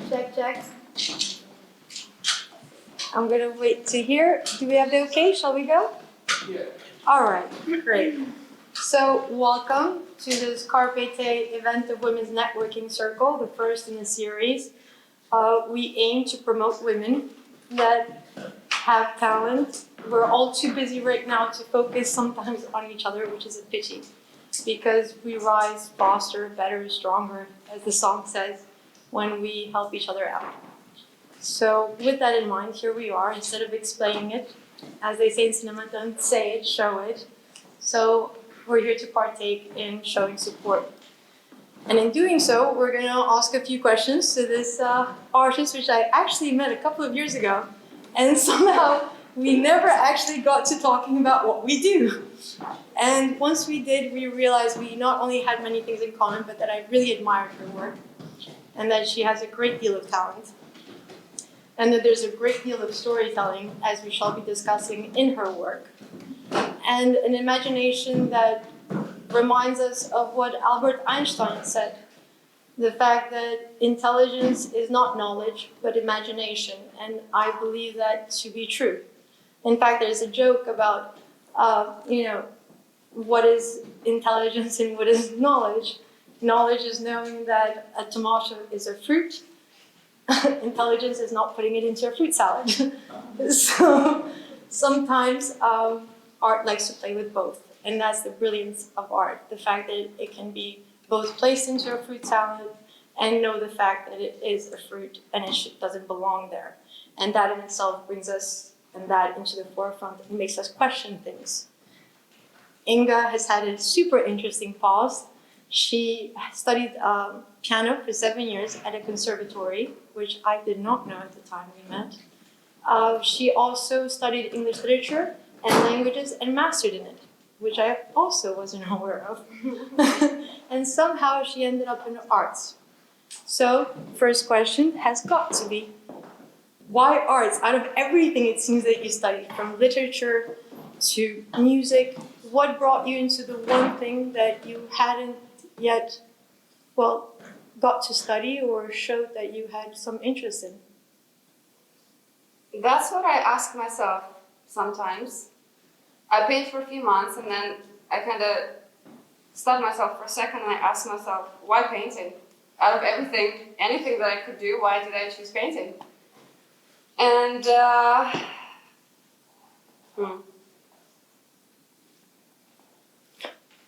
Check, check. I'm gonna wait to hear. Do we have the okay? Shall we go? Yeah. All right, great. So, welcome to this Carpe Te event of Women's Networking Circle, the first in the series. We aim to promote women that have talent. We're all too busy right now to focus sometimes on each other, which is a pity, because we rise faster, better, stronger, as the song says, when we help each other out. So with that in mind, here we are. Instead of explaining it, as they say in cinema, don't say it, show it. So we're here to partake in showing support. And in doing so, we're going to ask a few questions to this artist, which I actually met a couple of years ago. And somehow we never actually got to talking about what we do. And once we did, we realized we not only had many things in common, but that I really admired her work and that she has a great deal of talent. And that there's a great deal of storytelling, as we shall be discussing, in her work. And an imagination that reminds us of what Albert Einstein said, the fact that intelligence is not knowledge, but imagination. And I believe that to be true. In fact, there's a joke about, what is intelligence and what is knowledge. Knowledge is knowing that a tomato is a fruit. Intelligence is not putting it into a fruit salad. So sometimes art likes to play with both. And that's the brilliance of art, the fact that it can be both placed into a fruit salad and know the fact that it is a fruit and it doesn't belong there. And that in itself brings us and that into the forefront and makes us question things. Inga has had a super interesting past. She studied piano for 7 years at a conservatory, which I did not know at the time we met. She also studied English literature and languages and mastered in it, which I also wasn't aware of. And somehow she ended up in the arts. So, first question has got to be, why arts? Out of everything it seems that you studied, from literature to music, what brought you into the one thing that you hadn't yet, got to study or showed that you had some interest in? That's what I ask myself sometimes. I paint for a few months and then I kind of stop myself for a second and I ask myself, why painting? Out of everything, anything that I could do, why did I choose painting? And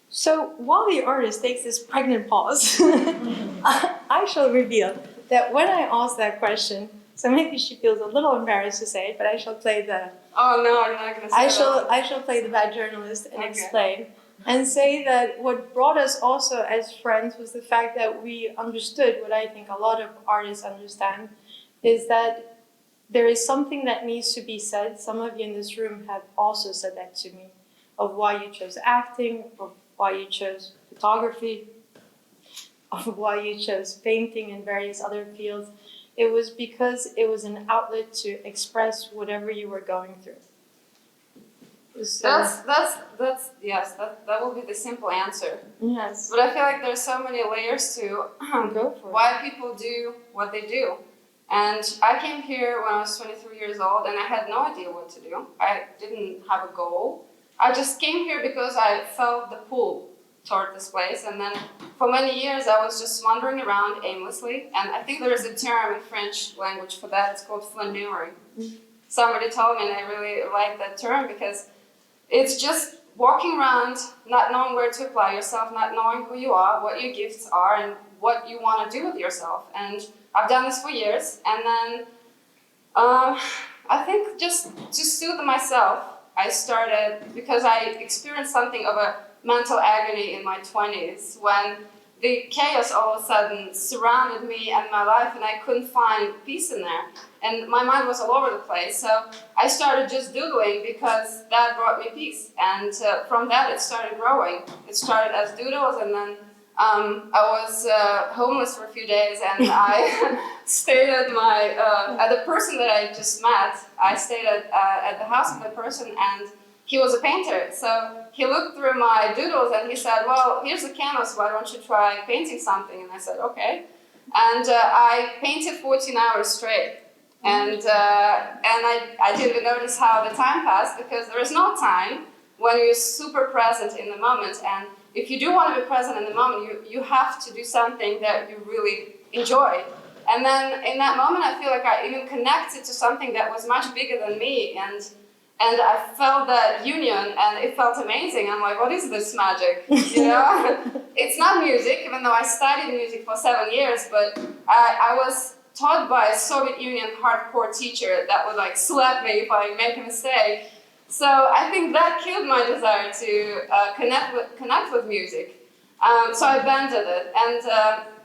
So while the artist takes this pregnant pause, I shall reveal that when I asked that question, so maybe she feels a little embarrassed to say it, but I shall play the... Oh no, you're not going to say that. I shall play the bad journalist and explain and say that what brought us also as friends was the fact that we understood what I think a lot of artists understand, is that there is something that needs to be said. Some of you in this room have also said that to me, of why you chose acting, of why you chose photography, of why you chose painting and various other fields. It was because it was an outlet to express whatever you were going through. So, that will be the simple answer. yes. But I feel like there's so many layers to Go for it. why people do what they do. And I came here when I was 23 years old and I had no idea what to do. I didn't have a goal. I just came here because I felt the pull toward this place. And then for many years I was just wandering around aimlessly. And I think there is a term in French language for that. It's called flaneuring. Somebody told me and I really like that term because it's just walking around, not knowing where to apply yourself, not knowing who you are, what your gifts are, and what you want to do with yourself. And I've done this for years. And then I think just to soothe myself, I started, because I experienced something of a mental agony in my 20s when the chaos all of a sudden surrounded me and my life and I couldn't find peace in there. And my mind was all over the place. So I started just doodling because that brought me peace. And from that it started growing. It started as doodles and then I was homeless for a few days and I stayed at at the person that I just met. I stayed at the house of the person and he was a painter. So he looked through my doodles and he said, well, here's a canvas, why don't you try painting something? And I said, okay. And I painted 14 hours straight. And I didn't even notice how the time passed, because there is no time when you're super present in the moment. And if you do want to be present in the moment, you have to do something that you really enjoy. And then in that moment, I feel like I even connected to something that was much bigger than me. And I felt that union, and it felt amazing. I'm like, what is this magic? You know, it's not music, even though I studied music for 7 years. But I was taught by a Soviet Union hardcore teacher that would like slap me if I make a mistake. So I think that killed my desire to connect with music. So I abandoned it,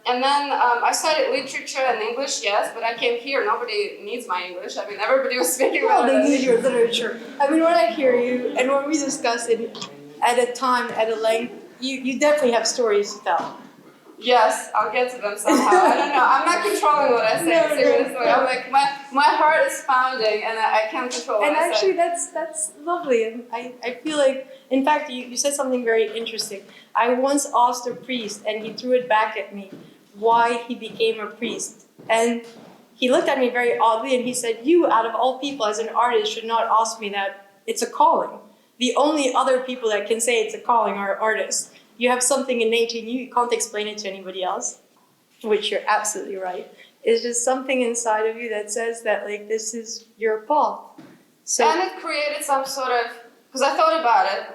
and then I studied literature and English, yes, but I came here, nobody needs my English. I mean, everybody was speaking Well, about they it. need your literature. I mean, when I hear you, and when we discuss it at a time, at a length, you definitely have stories to tell. Yes, I'll get to them somehow. I don't know. I'm not controlling what I say, No, seriously. no. I'm like, my heart is pounding, and I can't control what And I actually, say. that's lovely. And I feel like, in fact, you said something very interesting. I once asked a priest, and he threw it back at me, why he became a priest. And he looked at me very oddly, and he said, you, out of all people, as an artist, should not ask me that. It's a calling. The only other people that can say it's a calling are artists. You have something innate in you, you can't explain it to anybody else, which you're absolutely right. It's just something inside of you that says that, like, this is your path. So, And it created some sort of, because I thought about it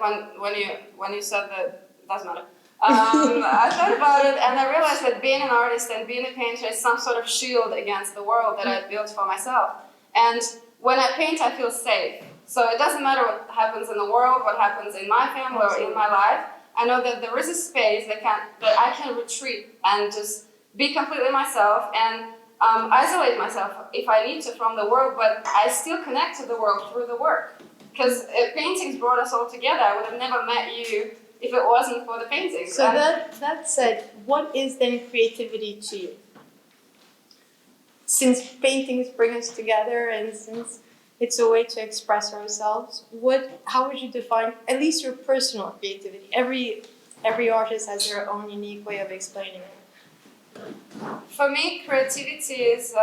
when you said that, it doesn't matter. I thought about it, and I realized that being an artist and being a painter is some sort of shield against the world that I built for myself. And when I paint, I feel safe. So it doesn't matter what happens in the world, what happens in my family or in my life. I know that there is a space that I can retreat and just be completely myself and isolate myself if I need to from the world, but I still connect to the world through the work. Because paintings brought us all together. I would have never met you if it wasn't for the paintings. so that said, what is then creativity to you? Since paintings bring us together, and since it's a way to express ourselves, how would you define at least your personal creativity? Every artist has their own unique way of explaining it. For me, creativity is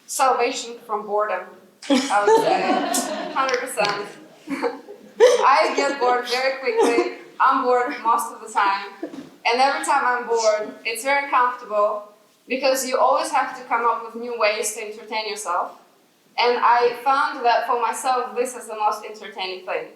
salvation from boredom, I would say, 100%. I get bored very quickly. I'm bored most of the time. And every time I'm bored, it's very comfortable because you always have to come up with new ways to entertain yourself. And I found that for myself, this is the most entertaining thing.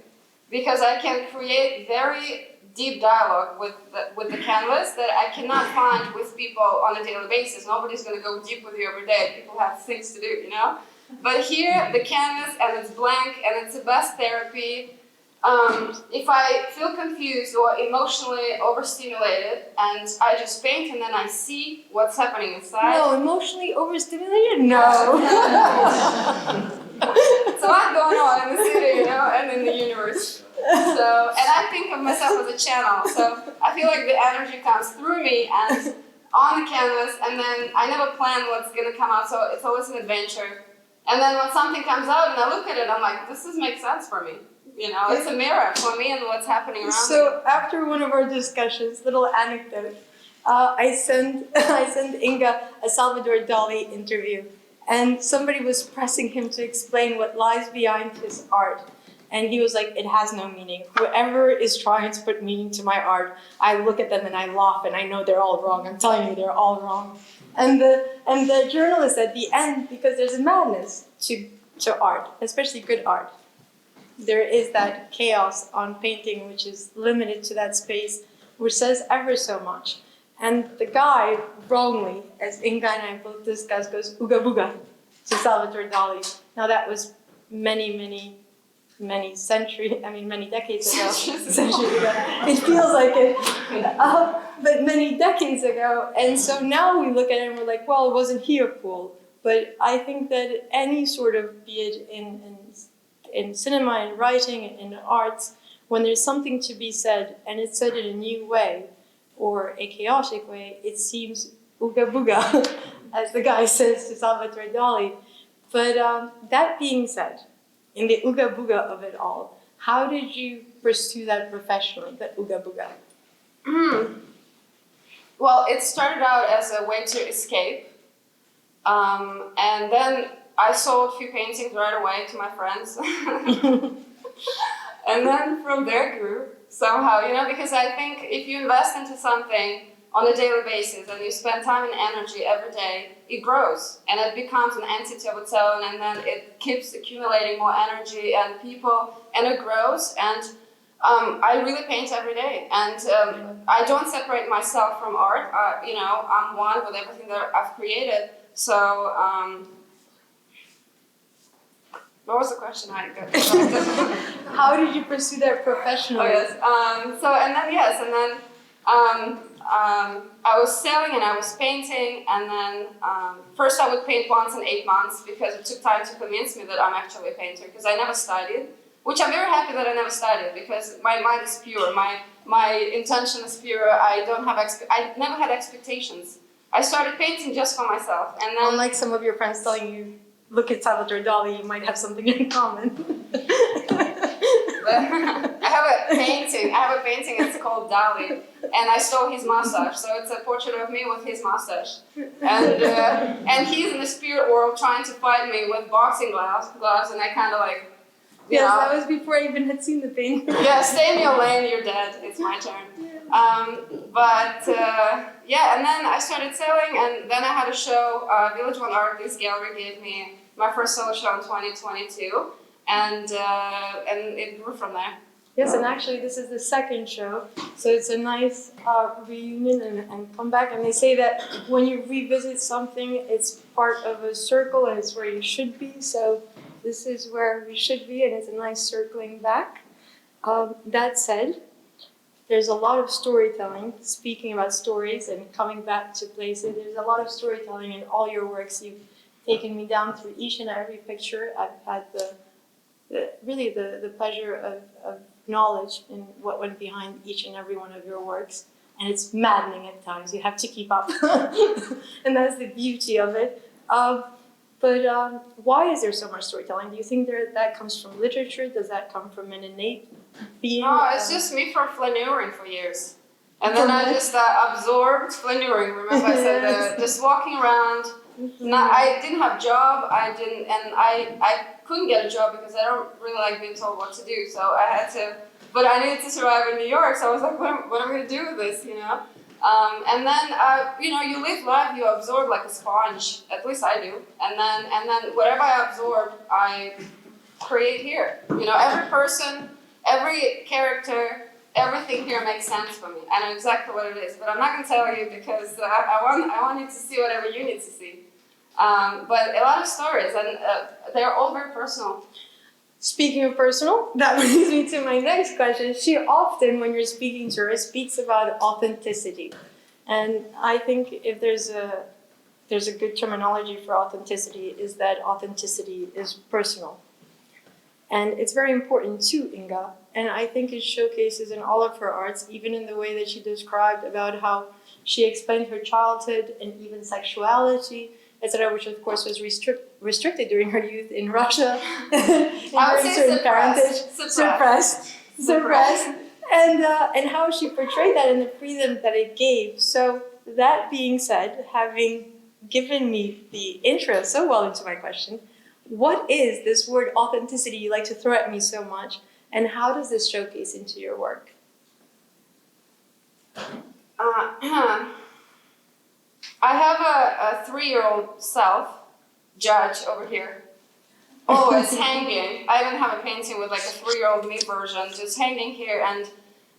Because I can create very deep dialogue with the canvas that I cannot find with people on a daily basis. Nobody's going to go deep with you every day. People have things to do, you know? But here, the canvas, and it's blank, and it's the best therapy. If I feel confused or emotionally overstimulated, and I just paint, and then I see what's happening inside. No, emotionally overstimulated? No. It's a lot going on in the city, you know, and in the universe. So, and I think of myself as a channel. So I feel like the energy comes through me and on the canvas, and then I never plan what's going to come out. So it's always an adventure. And then when something comes out and I look at it, I'm like, this makes sense for me. You know, it's a mirror for me and what's happening around me. So after one of our discussions, little anecdote, I sent Inga a Salvador Dali interview, and somebody was pressing him to explain what lies behind his art. And he was like, it has no meaning. Whoever is trying to put meaning to my art, I look at them and I laugh and I know they're all wrong. I'm telling you, they're all wrong. And the journalist at the end, because there's a madness to art, especially good art. There is that chaos on painting, which is limited to that space, which says ever so much. And the guy, wrongly, as Inga and I both discussed, goes ooga booga to Salvador Dali. Now that was many decades ago. Centuries ago. It feels like it. But many decades ago. And so now we look at it and we're like, well, wasn't he a fool? But I think that any sort of, be it in cinema and writing and in the arts, when there's something to be said and it's said in a new way or a chaotic way, it seems ooga booga, as the guy says to Salvatore Dali. But that being said, in the ooga booga of it all, how did you pursue that professionally, that ooga booga? well, it started out as a way to escape. And then I sold a few paintings right away to my friends. And then from there grew somehow, because I think if you invest into something on a daily basis and you spend time and energy every day, it grows and it becomes an entity of its own, and then it keeps accumulating more energy and people, and it grows. And I really paint every day, and I don't separate myself from art. I'm one with everything that I've created. So, what was the question? I got How did you pursue that professionally? Oh yes. I was selling and I was painting, and then first I would paint once in 8 months because it took time to convince me that I'm actually a painter, because I never studied, which I'm very happy that I never studied, because my mind is pure, my intention is pure. I never had expectations. I started painting just for myself, and then unlike some of your friends telling you, look at Salvatore Dali, you might have something in common. I have a painting, it's called Dali, and I stole his mustache, so it's a portrait of me with his mustache. And he's in the spirit world trying to fight me with boxing gloves, and I kind of like, yes, that was before I even had seen the painting. Yeah, stay in your lane, you're dead, it's my turn. And then I started selling, and then I had a show, Village One Artist Gallery gave me my first solo show in 2022, and it grew from there. Yes, and actually this is the second show, so it's a nice reunion and comeback. And they say that when you revisit something, it's part of a circle and it's where you should be. So this is where we should be, and it's a nice circling back. That said, there's a lot of storytelling, speaking about stories and coming back to places. There's a lot of storytelling in all your works. You've taken me down through each and every picture. I've had the pleasure of knowledge in what went behind each and every one of your works. And it's maddening at times. You have to keep up. And that's the beauty of it. But why is there so much storytelling? Do you think that comes from literature? Does that come from an innate being? No, it's just me for flaneuring for years. And then I just absorbed flaneuring. Remember I said just walking around. I didn't have a job. I couldn't get a job because I don't really like being told what to do. So I had to, but I needed to survive in New York. So I was like, what am I going to do with this, And then, you live life, you absorb like a sponge. At least I do. And then whatever I absorb, I create here. Every person, every character, everything here makes sense for me. I know exactly what it is, but I'm not going to tell you because I want you to see whatever you need to see. But a lot of stories, and they're all very personal. Speaking of personal, that brings me to my next question. She often, when you're speaking to her, speaks about authenticity. And I think if there's a good terminology for authenticity, is that authenticity is personal. And it's very important to Inga. And I think it showcases in all of her arts, even in the way that she described about how she explained her childhood and even sexuality, etc., which of course was restricted during her youth in Russia. I would say suppressed. And how she portrayed that and the freedom that it gave. So that being said, having given me the intro so well into my question, what is this word authenticity you like to throw at me so much, and how does this showcase into your work? I have a 3-year-old self, Judge, over here, always hanging. I even have a painting with like a 3-year-old me version just hanging here, and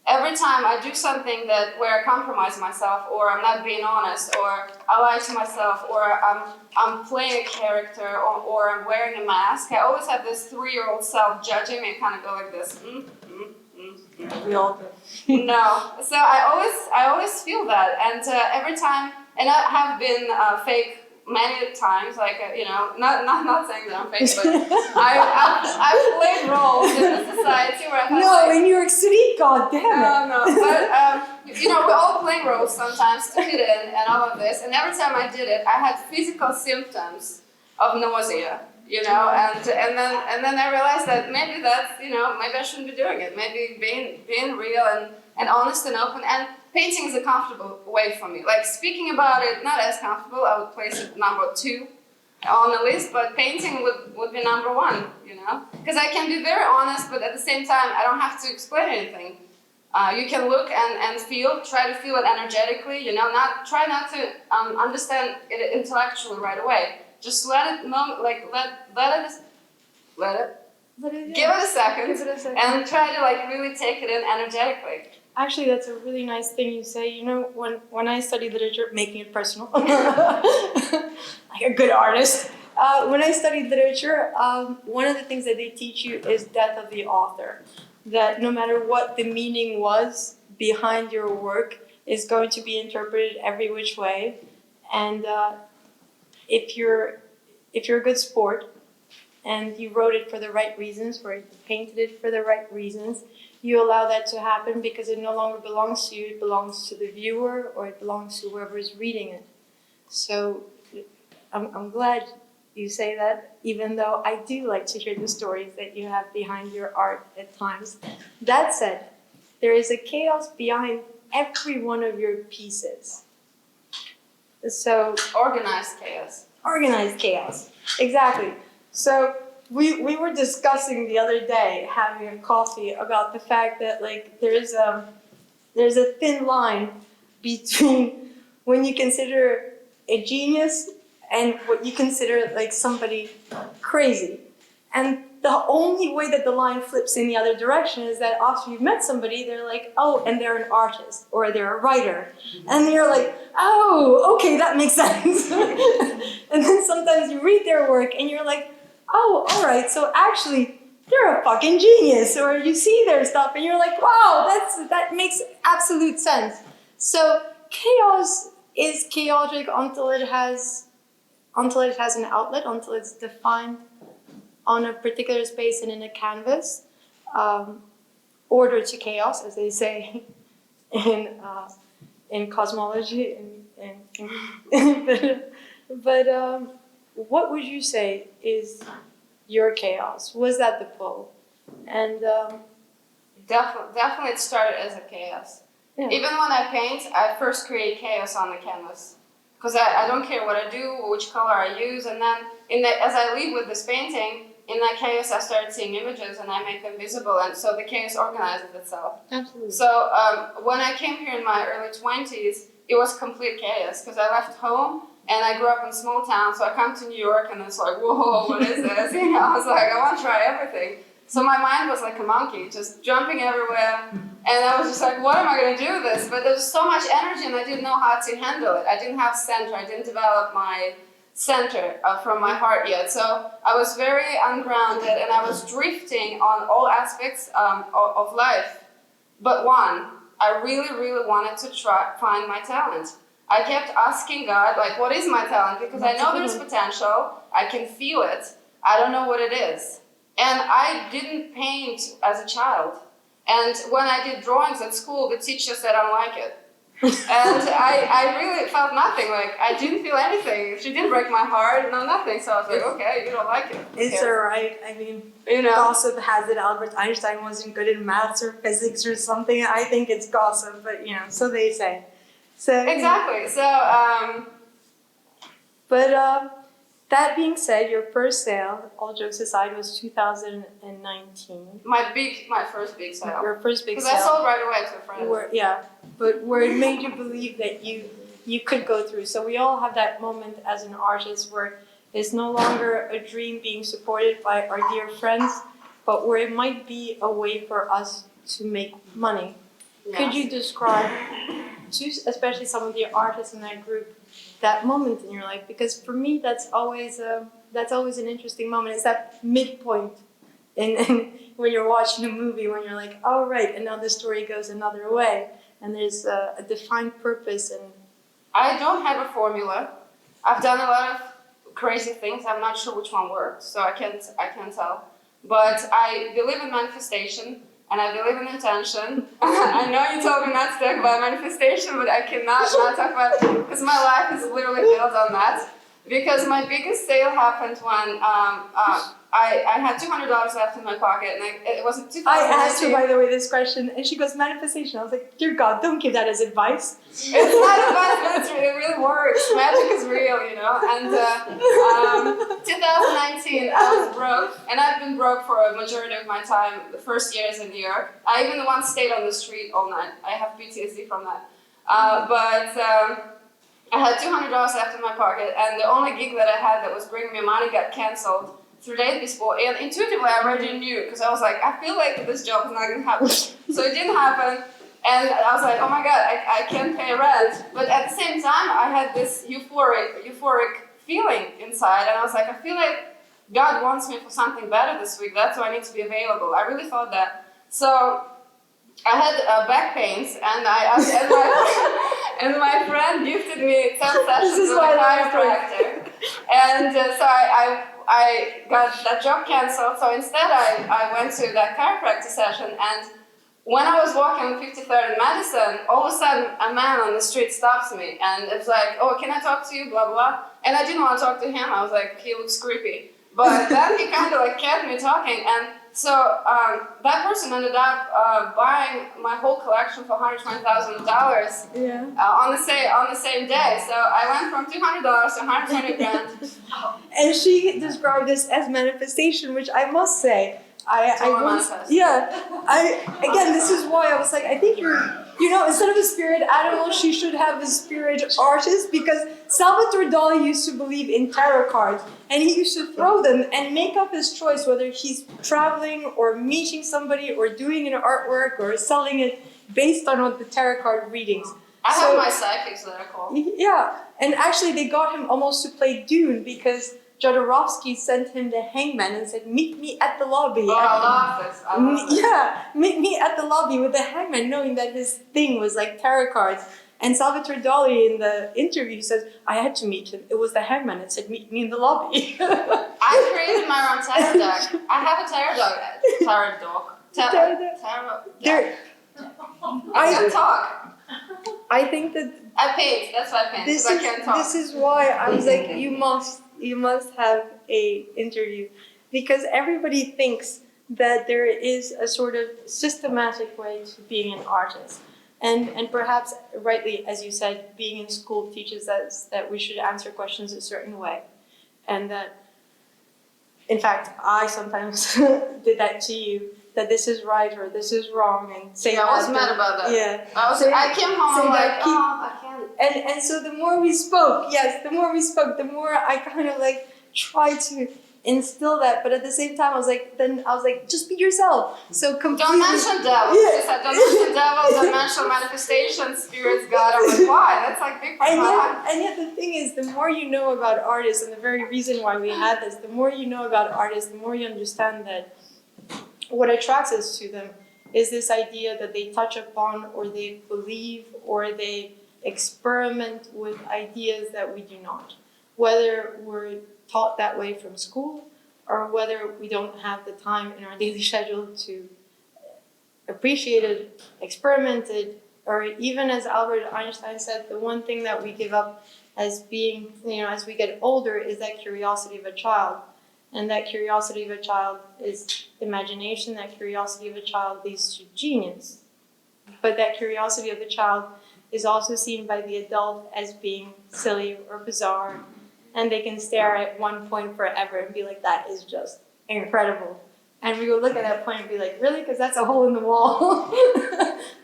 every time I do something where I compromise myself, or I'm not being honest, or I lie to myself, or I'm playing a character, or I'm wearing a mask, I always have this 3-year-old self judging me and kind of go like this. We all do. No, so I always feel that, and every time, and I have been fake many times, like not saying that I'm fake, but I've played roles in the society where I have in New York City, God damn it. No, but we're all playing roles sometimes to fit in and all of this, and every time I did it, I had physical symptoms of nausea. And then I realized that maybe that's maybe I shouldn't be doing it. Maybe being real and honest and open, and painting is a comfortable way for me. Like speaking about it, not as comfortable. I would place it number 2 on the list, but painting would be number 1, you know? Because I can be very honest, but at the same time, I don't have to explain anything. You can look and feel, try to feel it energetically, you know, try not to understand it intellectually right away. Just let it, give it a second, and try to like really take it in energetically. Actually, that's a really nice thing you say. You know, when I studied literature, making it personal, like a good artist. When I studied literature, one of the things that they teach you is death of the author. That no matter what the meaning was behind your work is going to be interpreted every which way, and if you're a good sport and you wrote it for the right reasons, or you painted it for the right reasons, you allow that to happen because it no longer belongs to you, it belongs to the viewer, or it belongs to whoever is reading it. So I'm glad you say that, even though I do like to hear the stories that you have behind your art at times. That said, there is a chaos behind every one of your pieces. So Organized chaos. Organized chaos, exactly. So we were discussing the other day, having a coffee, about the fact that like there's a thin line between when you consider a genius and what you consider like somebody crazy. And the only way that the line flips in the other direction is that after you've met somebody, they're like, oh, and they're an artist, or they're a writer. And you're like, oh, okay, that makes sense. And then sometimes you read their work and you're like, oh, all right, so actually, they're a fucking genius. Or you see their stuff and you're like, wow, that makes absolute sense. So chaos is chaotic until it has an outlet, until it's defined on a particular space and in a canvas. Order to chaos, as they say in cosmology. But what would you say is your chaos? Was that the pull? And Definitely it started as a chaos. yeah. Even when I paint, I first create chaos on the canvas. Because I don't care what I do, which color I use, and then as I leave with this painting, in that chaos I started seeing images and I make them visible, and so the chaos organizes itself. Absolutely. So when I came here in my early 20s, it was complete chaos because I left home and I grew up in a small town, so I come to New York and it's like, whoa, what is this? You know, I was like, I want to try everything. So my mind was like a monkey, just jumping everywhere. And I was just like, what am I going to do with this? But there was so much energy and I didn't know how to handle it. I didn't have center. I didn't develop my center from my heart yet. So I was very ungrounded and I was drifting on all aspects of life. But one, I really, really wanted to find my talent. I kept asking God, like, what is my talent? Because I know there's potential. I can feel it. I don't know what it is. And I didn't paint as a child. And when I did drawings at school, the teacher said I don't like it. And I really felt nothing. Like, I didn't feel anything. She didn't break my heart, no nothing. So I was like, okay, you don't like it. It's all right. I mean, you know, gossip has it. Albert Einstein wasn't good in maths or physics or something. I think it's gossip, but you know, so they say. So exactly. So, but that being said, your first sale, all jokes aside, was 2019. my first big sale. Your first big sale. Because I sold right away to a friend. Yeah, but where it made you believe that you could go through. So we all have that moment as an artist where it's no longer a dream being supported by our dear friends, but where it might be a way for us to make money. Yes. Could you describe, especially some of the artists in that group, that moment in your life? Because for me, that's always an interesting moment. It's that midpoint in when you're watching a movie, when you're like, oh right, and now the story goes another way, and there's a defined purpose. And I don't have a formula. I've done a lot of crazy things. I'm not sure which one worked, so I can't tell. But I believe in manifestation. And I believe in intention. I know you told me not to talk about manifestation, but I cannot not talk about it because my life is literally built on that. because my biggest sale happened when I had $200 left in my pocket, and it wasn't 2019. I asked her, by the way, this question, and she goes, manifestation. I was like, dear God, don't give that as advice. It's not advice, but it really works. Magic is real, you know. And 2019, I was broke, and I've been broke for a majority of my time, the first years in New York. I even once stayed on the street all night. I have PTSD from that. I had $200 left in my pocket, and the only gig that I had that was bringing me money got canceled 3 days before. And intuitively, I already knew, because I was like, I feel like this job is not going to happen. So it didn't happen, and I was like, oh my God, I can't pay rent. But at the same time, I had this euphoric feeling inside, and I was like, I feel like God wants me for something better this week. That's why I need to be available. I really thought that. So I had back pains, and and my friend gifted me 10 sessions with a chiropractor. And so I got that job canceled. So instead, I went to that chiropractor session. And when I was walking on 53rd in Madison, all of a sudden, a man on the street stops me. And it's like, oh, can I talk to you? Blah, blah. And I didn't want to talk to him. I was like, he looks creepy. But then he kind of like kept me talking. And so that person ended up buying my whole collection for $120,000 on the same day. So I went from $200 to $120,000. And she described this as manifestation, which I must say, again, this is why I was like, I think instead of a spirit animal, she should have a spirit artist, because Salvatore Dali used to believe in tarot cards, and he used to throw them and make up his choice, whether he's traveling or meeting somebody or doing an artwork or selling it based on what the tarot card readings. I have my psychics that I call. Yeah, and actually they got him almost to play Dune, because Jodorowsky sent him the Hangman and said, meet me at the lobby. Oh, I love this. Meet me at the lobby with the Hangman, knowing that his thing was like tarot cards. And Salvatore Dali in the interview says, I had to meet him. It was the Hangman that said, meet me in the lobby. I created my own tarot deck. I have a tarot dog. I can talk. I think that I paint. That's why I paint. Because I can't talk. This is why I was like, you must have a interview, because everybody thinks that there is a sort of systematic way to being an artist. And perhaps rightly, as you said, being in school teaches us that we should answer questions a certain way. And that, in fact, I sometimes did that to you, that this is right or this is wrong, and say I was mad about that. Yeah. I came home, I'm like, I can't. And so the more we spoke, the more I kind of like tried to instill that, but at the same time I was like, just be yourself. So completely. Don't mention devils. Yeah. Don't mention devils, don't mention manifestation, spirits, God. I'm like, why? That's like big. And yet the thing is, the more you know about artists, and the very reason why we had this, the more you know about artists, the more you understand that what attracts us to them is this idea that they touch upon, or they believe, or they experiment with ideas that we do not. Whether we're taught that way from school, or whether we don't have the time in our daily schedule to appreciate it, experiment it, or even as Albert Einstein said, the one thing that we give up as being, as we get older is that curiosity of a child. And that curiosity of a child is imagination, that curiosity of a child leads to genius. But that curiosity of the child is also seen by the adult as being silly or bizarre. And they can stare at one point forever and be like, that is just incredible. And we will look at that point and be like, really? Because that's a hole in the wall.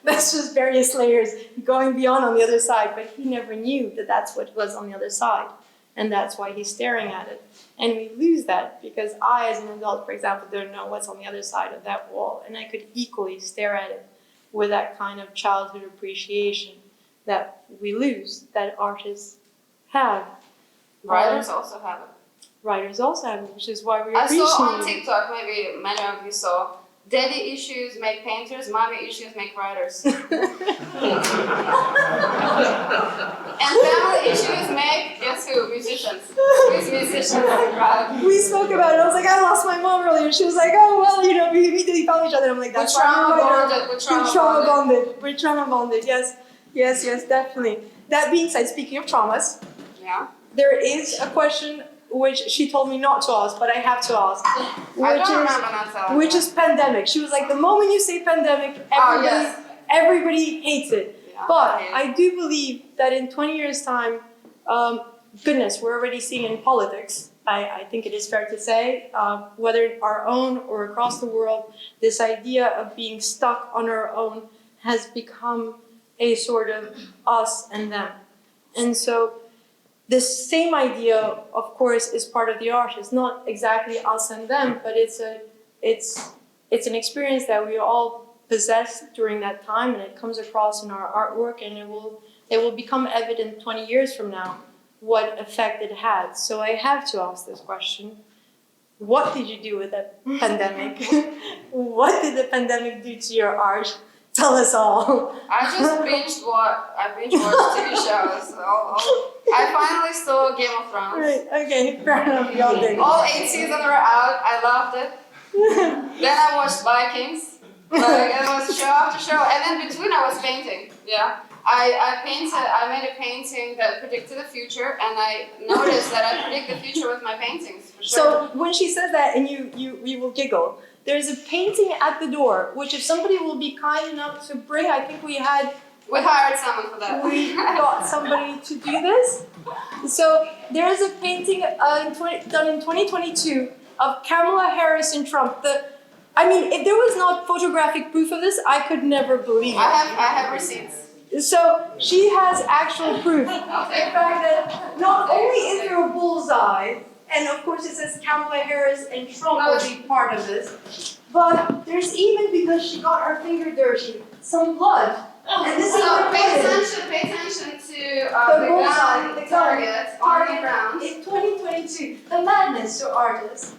That's just various layers going beyond on the other side. But he never knew that that's what was on the other side. And that's why he's staring at it. And we lose that because I, as an adult, for example, don't know what's on the other side of that wall. And I could equally stare at it with that kind of childhood appreciation that we lose, that artists have. Writers also have it. Writers also have it, which is why we appreciate it. I saw on TikTok, maybe many of you saw, daddy issues make painters, mommy issues make writers. And family issues make, guess who? Musicians. Who's musicians? We spoke about it. I was like, I lost my mom earlier. She was like, oh, well, we immediately found each other. I'm like, that's trauma bonded. We're trauma bonded. Yes, definitely. That being said, speaking of traumas, there is a question which she told me not to ask, but I have to ask, which is pandemic. She was like, the moment you say pandemic, everybody hates it. Yeah, But I do believe that in 20 years' time, goodness, we're already seeing in politics, I think it is fair to say, whether our own or across the world, this idea of being stuck on our own has become a sort of us and them. And so this same idea, of course, is part of the art. It's not exactly us and them, but it's an experience that we all possessed during that time, and it comes across in our artwork, and it will become evident 20 years from now what effect it had. So I have to ask this question. What did you do with the pandemic? What did the pandemic do to your art? Tell us all. I binge watched TV shows. I finally saw Game of Thrones. Right, okay, fair enough, we all did. All 8 seasons were out. I loved it. Then I watched Vikings. Like, it was show after show. And then between I was painting. Yeah. I made a painting that predicted the future, and I noticed that I predict the future with my paintings, for sure. So when she says that, and you will giggle, there's a painting at the door, which if somebody will be kind enough to bring, I think we hired someone for that. We got somebody to do this. So there's a painting done in 2022 of Kamala Harris and Trump. If there was not photographic proof of this, I could never believe it. I have receipts. So she has actual proof. In fact, that not only is there a bullseye, and of course it says Kamala Harris and Trump will be part of this, but there's even, because she got her finger dirty, some blood. And this is pay attention to the target on the ground. In 2022, the madness to artists.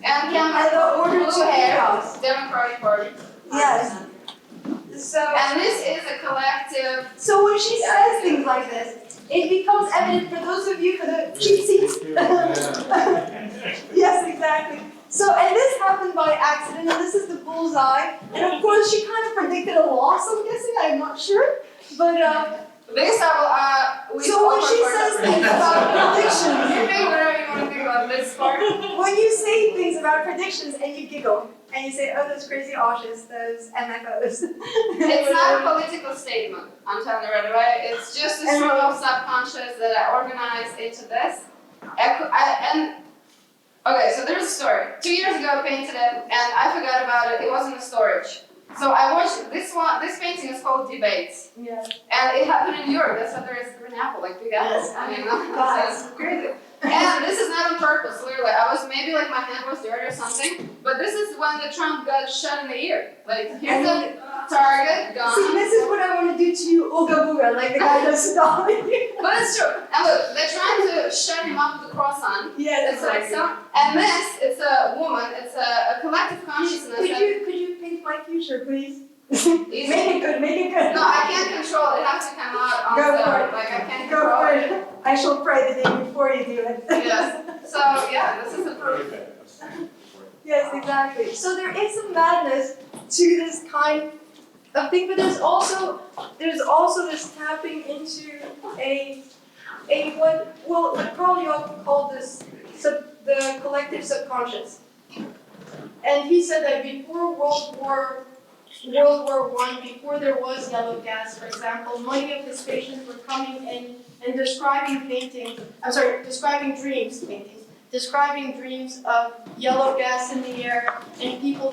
And the order to chaos. Democratic Party. Yes. And this is a collective. So when she says things like this, it becomes evident for those of you for the cheap seats. Yes, exactly. So, and this happened by accident, and this is the bullseye. And of course, she kind of predicted a loss, I'm guessing, I'm not sure. But, so when she says things about predictions, you think whatever you want to think about this part. When you say things about predictions and you giggle, and you say, oh, those crazy artists, those MFOs. It's not a political statement, I'm telling you right away. It's just a stream of subconscious that I organized into this. Okay, so there's a story. 2 years ago I painted it, and I forgot about it. It was in the storage. So I watched this one. This painting is called Debates. Yeah. And it happened in New York. That's why there is green apple, like big apples. That's crazy. And this is not on purpose, literally. Maybe like my hand was dirty or something. But this is when the Trump got shot in the ear. Like, here's the target, gun. See, this is what I want to do to you, Ooga Booga, like the guy does Stalin. But it's true. And look, they're trying to shut him up with the cross on. Yeah, it's like so. And this, it's a woman. It's a collective consciousness. Could you paint my future, please? Make it good. No, I can't control it. It has to come out on the. Like, I can't control it. I shall pray the day before you do it. Yes. So yeah, this is the proof. Yes, exactly. So there is some madness to this kind of thing, but there's also this tapping into what probably often called this the collective subconscious. And he said that before World War I, before there was yellow gas, for example, many of his patients were coming in and describing dreams of yellow gas in the air and people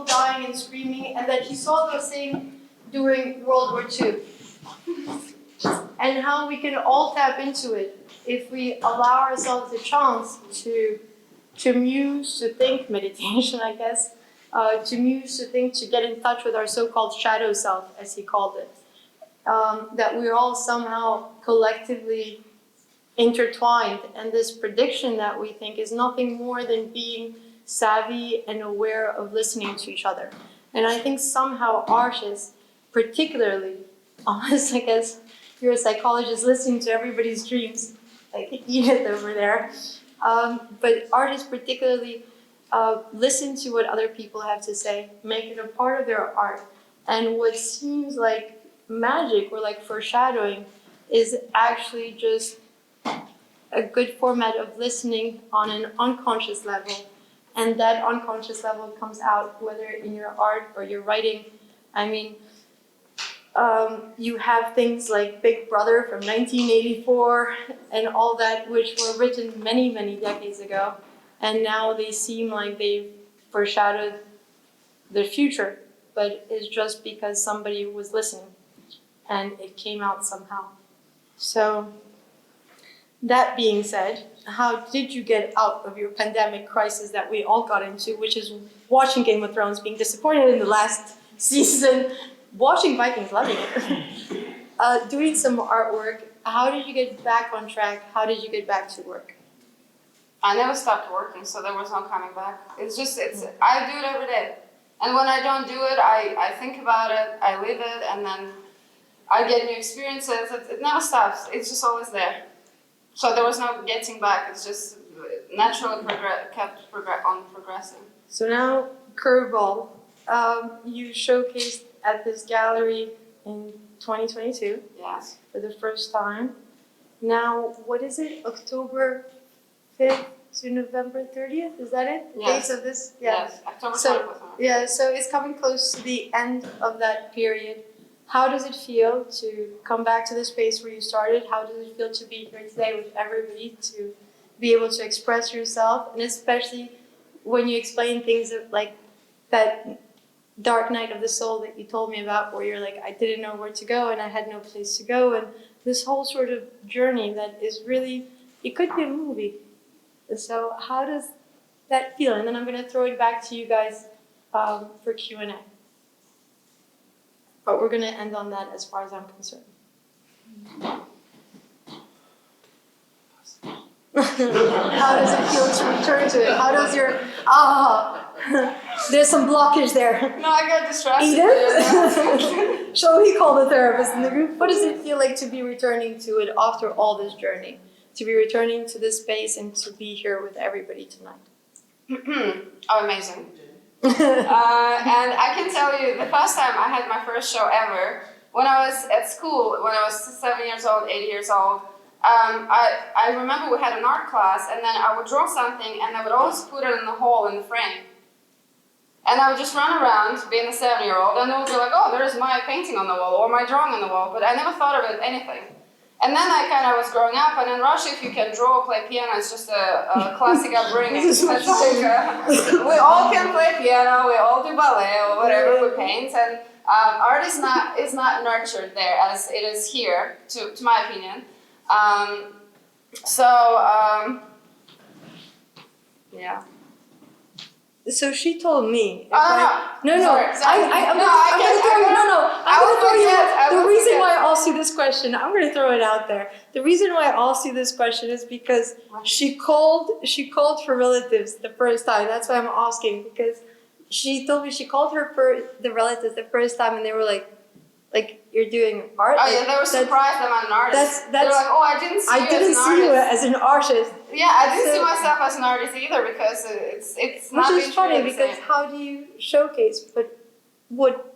dying and screaming, and that he saw those things during World War II. And how we can all tap into it if we allow ourselves a chance to muse, to think, meditation, I guess, to muse, to think, to get in touch with our so-called shadow self, as he called it. That we're all somehow collectively intertwined, and this prediction that we think is nothing more than being savvy and aware of listening to each other. And I think somehow artists, particularly, unless I guess you're a psychologist listening to everybody's dreams, like Edith over there, but artists particularly listen to what other people have to say, make it a part of their art. And what seems like magic or like foreshadowing is actually just a good format of listening on an unconscious level. And that unconscious level comes out whether in your art or your writing. I mean, you have things like Big Brother from 1984 and all that, which were written many, many decades ago. And now they seem like they've foreshadowed the future, but it's just because somebody was listening and it came out somehow. So, that being said, how did you get out of your pandemic crisis that we all got into, which is watching Game of Thrones, being disappointed in the last season, watching Vikings, loving it, doing some artwork? How did you get back on track? How did you get back to work? I never stopped working, so there was no coming back. I do it every day. And when I don't do it, I think about it, I live it, and then I get new experiences. It never stops. It's just always there. So there was no getting back. It's just naturally kept on progressing. So now, Curveball, you showcased at this gallery in 2022. Yes. For the first time. Now, what is it? October 5th to November 30th? Is that it? Yes. Dates of this? Yeah. Yes. October 24th. So, yeah, so it's coming close to the end of that period. How does it feel to come back to the space where you started? How does it feel to be here today with everybody, to be able to express yourself? And especially when you explain things like that dark night of the soul that you told me about, where you're like, I didn't know where to go and I had no place to go. And this whole sort of journey that is really, it could be a movie. So how does that feel? And then I'm going to throw it back to you guys for Q&A. But we're going to end on that as far as I'm concerned. How does it feel to return to it? How does your, there's some blockage there. No, I got distracted. Edith? Shall we call the therapist in the group? What does it feel like to be returning to it after all this journey? To be returning to this space and to be here with everybody tonight? Oh, amazing. And I can tell you, the first time I had my first show ever, when I was at school, when I was 7 years old, 8 years old, I remember we had an art class, and then I would draw something, and I would always put it in the hole in the frame. And I would just run around, being a 7-year-old, and they would be like, oh, there's my painting on the wall, or my drawing on the wall, but I never thought of it anything. And then I kind of was growing up, and in Russia, if you can draw or play piano, it's just a classic upbringing. It's like, we all can play piano, we all do ballet or whatever, we paint, and art is not nurtured there as it is here, to my opinion. Yeah. So she told me. I'm gonna throw you. The reason why I asked you this question, I'm going to throw it out there. The reason why I asked you this question is because she called for relatives the first time. That's why I'm asking, because she told me she called the relatives the first time, and they were like you're doing art. Oh yeah, they were surprised that I'm an artist. They were like, oh, I didn't see you as an artist. Yeah, I didn't see myself as an artist either, because it's not. Which is funny, because how do you showcase? But what?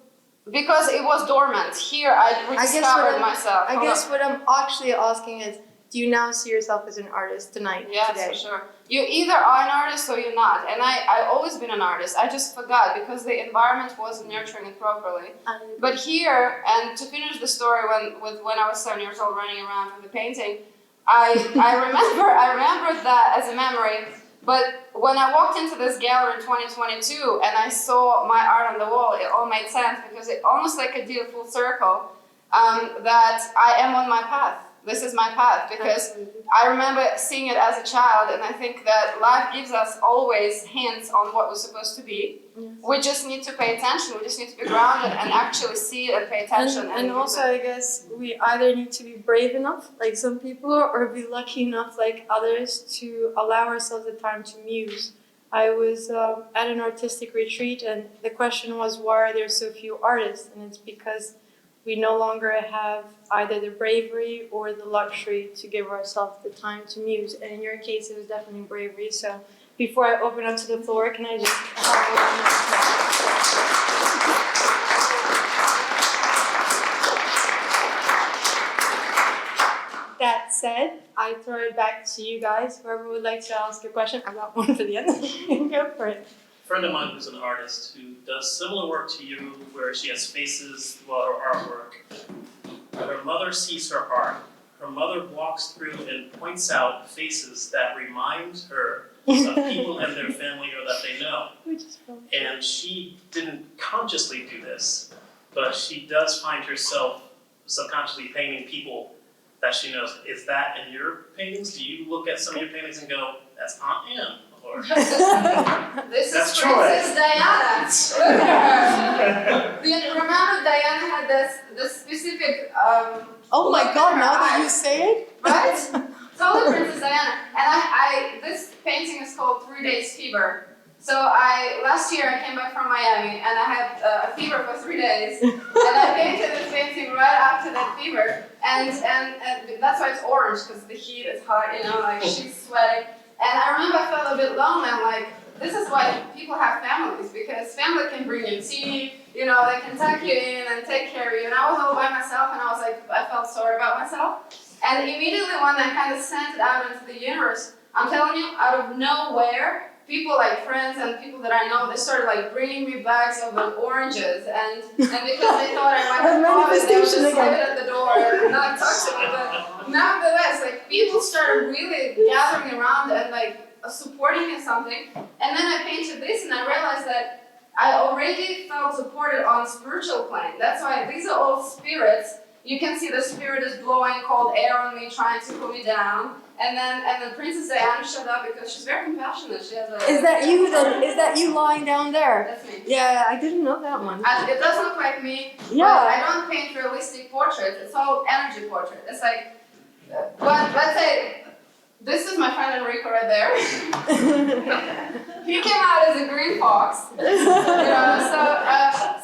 Because it was dormant. Here, I rediscovered myself. I guess what I'm actually asking is, do you now see yourself as an artist tonight? Yes, today? for sure. You either are an artist or you're not. And I've always been an artist. I just forgot because the environment wasn't nurturing it properly. But here, and to finish the story, when I was 7 years old running around with the painting, I remember that as a memory. But when I walked into this gallery in 2022 and I saw my art on the wall, it all made sense, because it almost like a did a full circle, that I am on my path. This is my path, because I remember seeing it as a child, and I think that life gives us always hints on what we're supposed to be. Yes. We just need to pay attention. We just need to be grounded and actually see it and pay attention. And also, I guess we either need to be brave enough, like some people, or be lucky enough, like others, to allow ourselves the time to muse. I was at an artistic retreat, and the question was, why are there so few artists? And it's because we no longer have either the bravery or the luxury to give ourselves the time to muse. And in your case, it was definitely bravery. So before I open up to the floor, can I just have that said, I throw it back to you guys. Whoever would like to ask a question, I got one for the end. Go for it. A friend of mine who's an artist who does similar work to you, where she has faces throughout her artwork. When her mother sees her art, her mother walks through and points out faces that remind her of people in their family or that they know. And she didn't consciously do this, but she does find herself subconsciously painting people that she knows. Is that in your paintings? Do you look at some of your paintings and go, that's Aunt Anne? Or This that's is Troy. Princess Diana. Look at her. Do you remember Diana had this specific Oh my look god, in her now that you eyes, say it? right? Totally Princess Diana. And this painting is called 3 Days Fever. So last year I came back from Miami and I had a fever for 3 days. And I painted this painting right after that fever. And that's why it's orange, because the heat is hot, you know, like she's sweating. And I remember I felt a bit lonely. I'm like, this is why people have families, because family can bring you tea, you know, they can tuck you in and take care of you. And I was all by myself and I was like, I felt sorry about myself. And immediately when I kind of sent it out into the universe, I'm telling you, out of nowhere, people like friends and people that I know, they started like bringing me bags of oranges, and because they thought I might have COVID, they would just leave it at the door and not talk to me. But nevertheless, like people started really gathering around and like supporting me in something. And then I painted this, and I realized that I already felt supported on spiritual plane. That's why these are all spirits. You can see the spirit is blowing cold air on me, trying to cool me down. And then Princess Diana showed up because she's very compassionate. She has a. Is that you then? Is that you lying down there? That's me. Yeah, I didn't know that one. It does look like me. Yeah. But I don't paint realistic portraits. It's all energy portrait. It's like, let's say, this is my friend Enrico right there. He came out as a green fox. You know,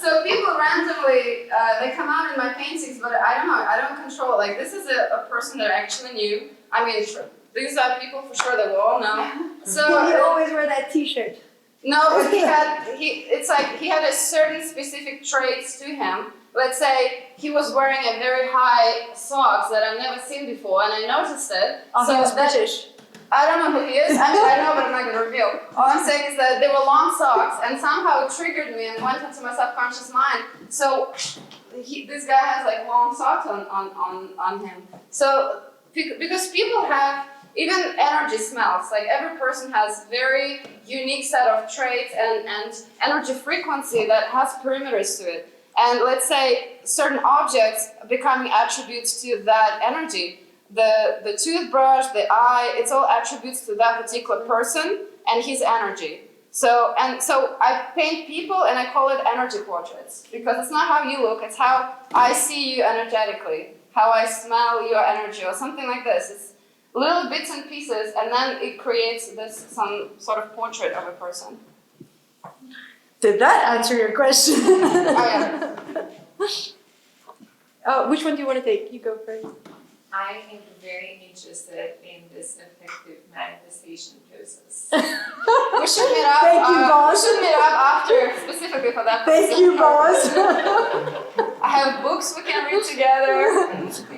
so people randomly they come out in my paintings, but I don't know. I don't control. Like this is a person that I actually knew. I mean, these are people for sure that we all know. So you always wear that T-shirt. no, but it's like he had a certain specific traits to him. Let's say he was wearing a very high socks that I've never seen before, and I noticed it. Oh, so he was British. I don't know who he is. I mean, I know, but I'm not going to reveal. All I'm saying is that they were long socks, and somehow it triggered me and went into my subconscious mind. So this guy has like long socks on him. So because people have even energy smells. Like every person has very unique set of traits and energy frequency that has perimeters to it. And let's say certain objects becoming attributes to that energy. The toothbrush, the eye, it's all attributes to that particular person and his energy. So I paint people and I call it energy portraits, because it's not how you look, it's how I see you energetically, how I smell your energy or something like this. It's little bits and pieces, and then it creates some sort of portrait of a person. Did that answer your question? Oh, yeah. Which one do you want to take? You go first. I am very interested in this effective manifestation process. We should meet up. Thank you, boss. We should meet up after, specifically for that. Thank you, boss. I have books we can read together.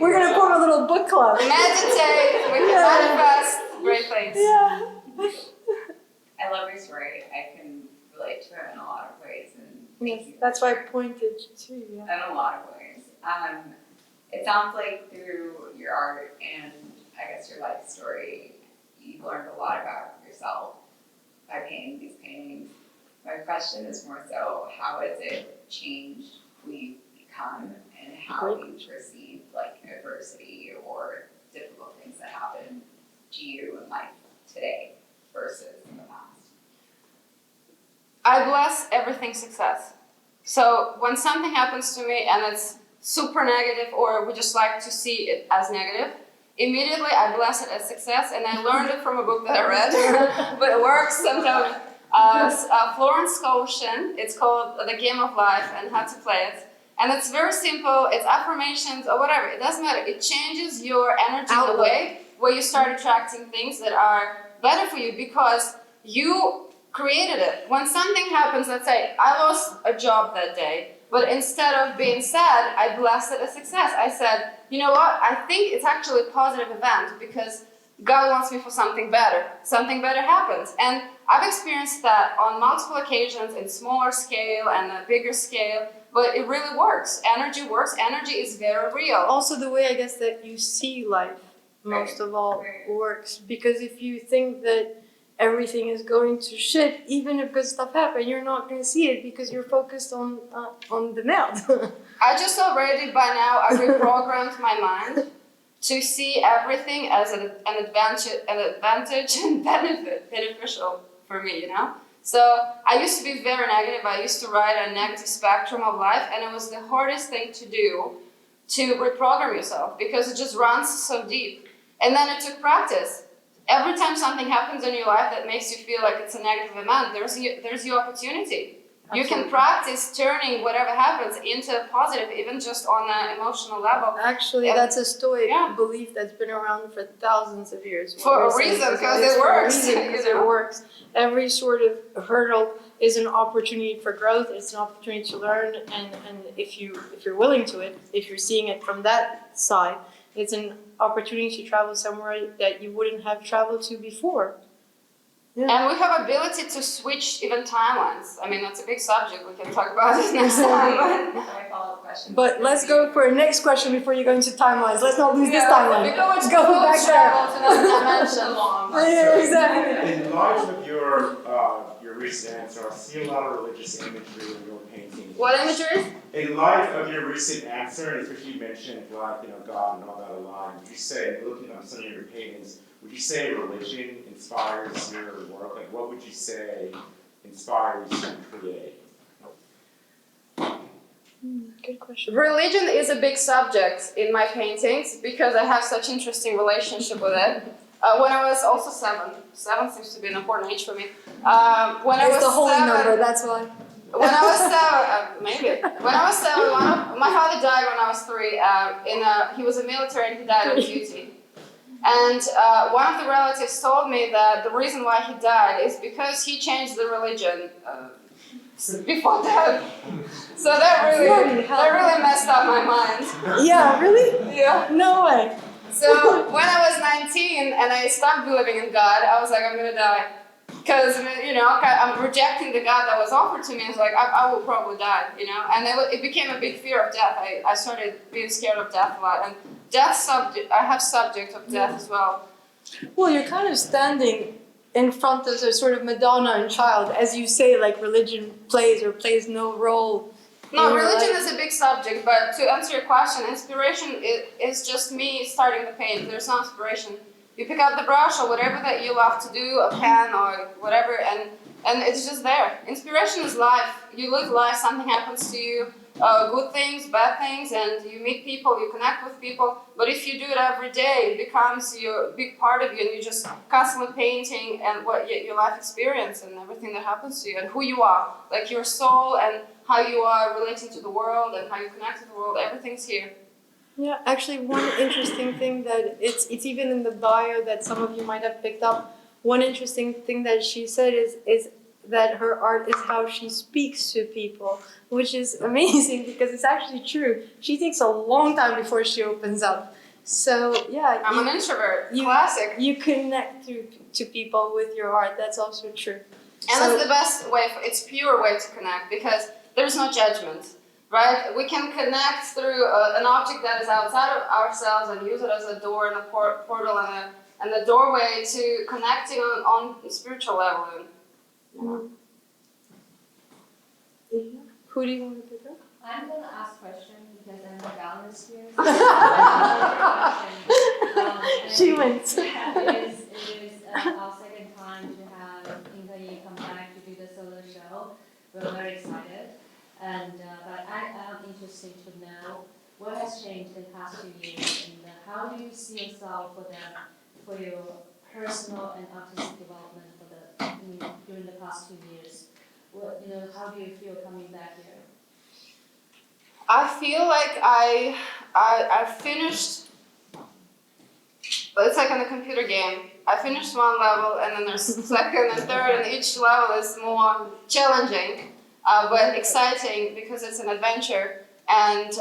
We're gonna form a little book club. Meditate. We can manifest great things. Yeah. I love your story. I can relate to it in a lot of ways, and thank you. That's why I pointed to you. Yeah. In a lot of ways. It sounds like through your art and I guess your life story, you've learned a lot about yourself by painting these paintings. My question is more so, how has it changed who you've become and how you perceive like adversity or difficult things that happen to you in life today versus in the past? I bless everything success. So when something happens to me and it's super negative, or we just like to see it as negative, immediately I bless it as success, and I learned it from a book that I read, but it works sometimes. Florence Scotian, it's called The Game of Life and How to Play It. And it's very simple, it's affirmations or whatever, it doesn't matter. It changes your energy in a way where you start attracting things that are better for you because you created it. When something happens, let's say I lost a job that day, But instead of being sad, I blessed it as success. I said, you know what? I think it's actually a positive event because God wants me for something better. Something better happens. And I've experienced that on multiple occasions in smaller scale and a bigger scale, but it really works. Energy works. Energy is very real. Also, the way I guess that you see life, most of all, works. Because if you think that everything is going to shit, even if good stuff happens, you're not going to see it because you're focused on the melt. I just already by now I reprogrammed my mind to see everything as an advantage and beneficial for me, you know? So I used to be very negative. I used to ride a negative spectrum of life, and it was the hardest thing to do to reprogram yourself because it just runs so deep. And then it took practice. Every time something happens in your life that makes you feel like it's a negative event, there's your opportunity. Absolutely. You can practice turning whatever happens into a positive, even just on an emotional level. Actually, Yeah. that's a Stoic Yeah. belief that's been around for thousands of years. For a reason, because it works. Because it works. Every sort of hurdle is an opportunity for growth. It's an opportunity to learn, and if you're willing to it, if you're seeing it from that side, it's an opportunity to travel somewhere that you wouldn't have traveled to before. Yeah. And we have ability to switch even timelines. I mean, that's a big subject. We can talk about it next time. My follow-up question. But let's go for a next question before you go into timelines. Let's not lose this timeline. We go into Go back there. travel to another dimension. Yeah, exactly. In light of your recent answer, I see a lot of religious imagery in your painting. What imagery? In light of your recent answer, and especially you mentioned God and all that a lot, would you say, looking at some of your paintings, would you say religion inspires your work? Like, what would you say inspires you to create? Good question. Religion is a big subject in my paintings because I have such interesting relationship with it. When I was also 7 seems to be an important age for me. When I It's was the holy 7, number, that's why. When I was 7, maybe. When I was 7, my father died when I was 3. He was a military and he died on duty. And one of the relatives told me that the reason why he died is because he changed the religion before death. So that really messed up my mind. Yeah, really? Yeah. No way. So when I was 19 and I stopped believing in God, I was like, I'm gonna die. Because, I'm rejecting the God that was offered to me. It's like, I will probably die, And it became a big fear of death. I started being scared of death a lot. And I have subject of death as well. Well, you're kind of standing in front of a sort of Madonna and child. As you say, like religion plays no role. No, in your religion life. is a big subject, but to answer your question, inspiration is just me starting the paint. There's no inspiration. You pick up the brush or whatever that you love to do, a pen or whatever, and it's just there. Inspiration is life. You live life, something happens to you, good things, bad things, and you meet people, you connect with people. But if you do it every day, it becomes a big part of you, and you're just constantly painting and what your life experience and everything that happens to you and who you are, like your soul and how you are relating to the world and how you connect to the world. Everything's here. Yeah, actually, one interesting thing that it's even in the bio that some of you might have picked up. One interesting thing that she said is that her art is how she speaks to people, which is amazing because it's actually true. She takes a long time before she opens up. So yeah, I'm an introvert. Classic. You connect to people with your art. That's also true. And it's the best way. It's pure way to connect because there's no judgment. Right? We can connect through an object that is outside of ourselves and use it as a door and a portal and a doorway to connecting on a spiritual level. Who do you want to pick up? I'm going to ask a question because I'm a balance here. She wins. It is our second time to have Inga come back to do the solo show. We're very excited. But I am interested to know what has changed in the past 2 years and how do you see yourself for your personal and artistic development during the past 2 years? How do you feel coming back here? I feel like I finished. It's like in a computer game. I finished one level and then there's second and third and each level is more challenging. but exciting because it's an adventure. And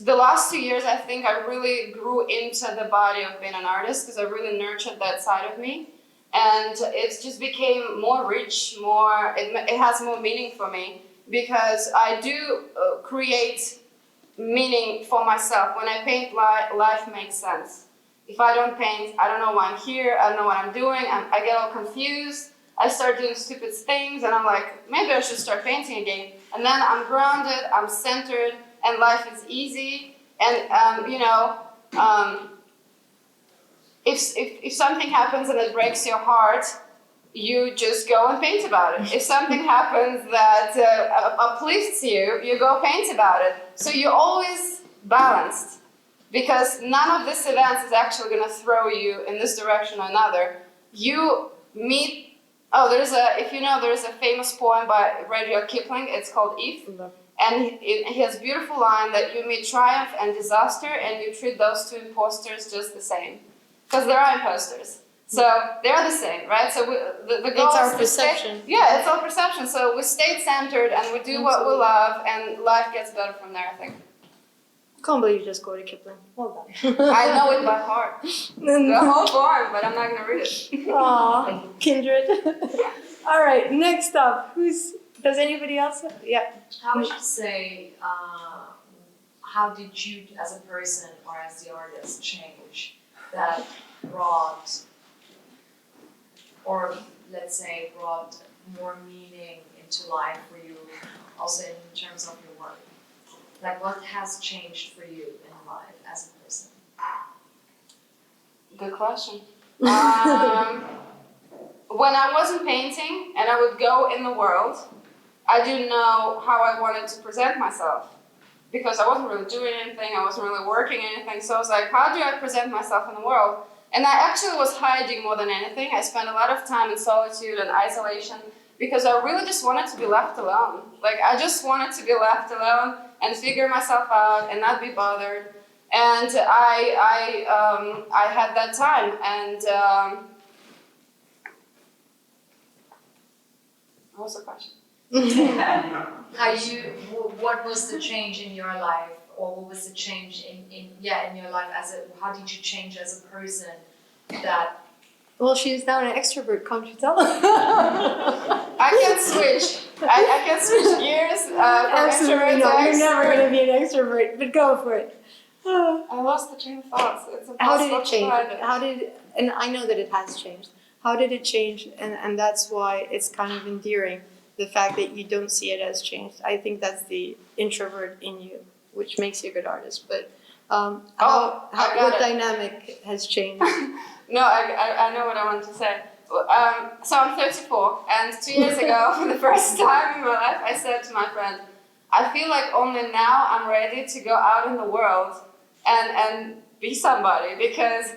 the last 2 years, I think I really grew into the body of being an artist because I really nurtured that side of me. And it just became more rich, it has more meaning for me because I do create meaning for myself. When I paint, life makes sense. If I don't paint, I don't know why I'm here, I don't know what I'm doing, I get all confused. I start doing stupid things and I'm like, maybe I should start painting again. And then I'm grounded, I'm centered, and life is easy. And if something happens and it breaks your heart, you just go and paint about it. If something happens that uplifts you, you go paint about it. So you're always balanced because none of these events is actually going to throw you in this direction or another. You meet, there's a famous poem by Rudyard Kipling, it's called If. And he has a beautiful line that you meet triumph and disaster and you treat those two imposters just the same. Because there are imposters. So they're the same, right? So the goal It's our is to perception. it's our perception. So we stay centered and we do what we love and life gets better from there, I think. I can't believe you just quoted Kipling. Well done. I know it by heart. The whole poem, but I'm not going to read it. Aw, kindred. All right, next up. Does anybody else? Yeah. How would you say, how did you as a person or as the artist change that brought, or let's say brought more meaning into life for you, also in terms of your work? Like what has changed for you in life as a person? Good question. When I wasn't painting and I would go in the world, I didn't know how I wanted to present myself because I wasn't really doing anything, I wasn't really working anything. So I was like, how do I present myself in the world? And I actually was hiding more than anything. I spent a lot of time in solitude and isolation because I really just wanted to be left alone. Like I just wanted to be left alone and figure myself out and not be bothered. And I had that time. And what was the question? What was the change in your life, or what was the change in your life how did you change as a person that? Well, she's now an extrovert, can't you tell? I can switch. I can switch gears from Absolutely introvert to not. You're extrovert. never going to be an extrovert, but go for it. I lost the train of thoughts. It's How did impossible it to change? find it. And I know that it has changed. How did it change? And that's why it's kind of endearing, the fact that you don't see it as changed. I think that's the introvert in you, which makes you a good artist. But what dynamic has changed? No, I know what I want to say. So I'm 34, and 2 years ago, for the first time in my life, I said to my friend, I feel like only now I'm ready to go out in the world and be somebody, because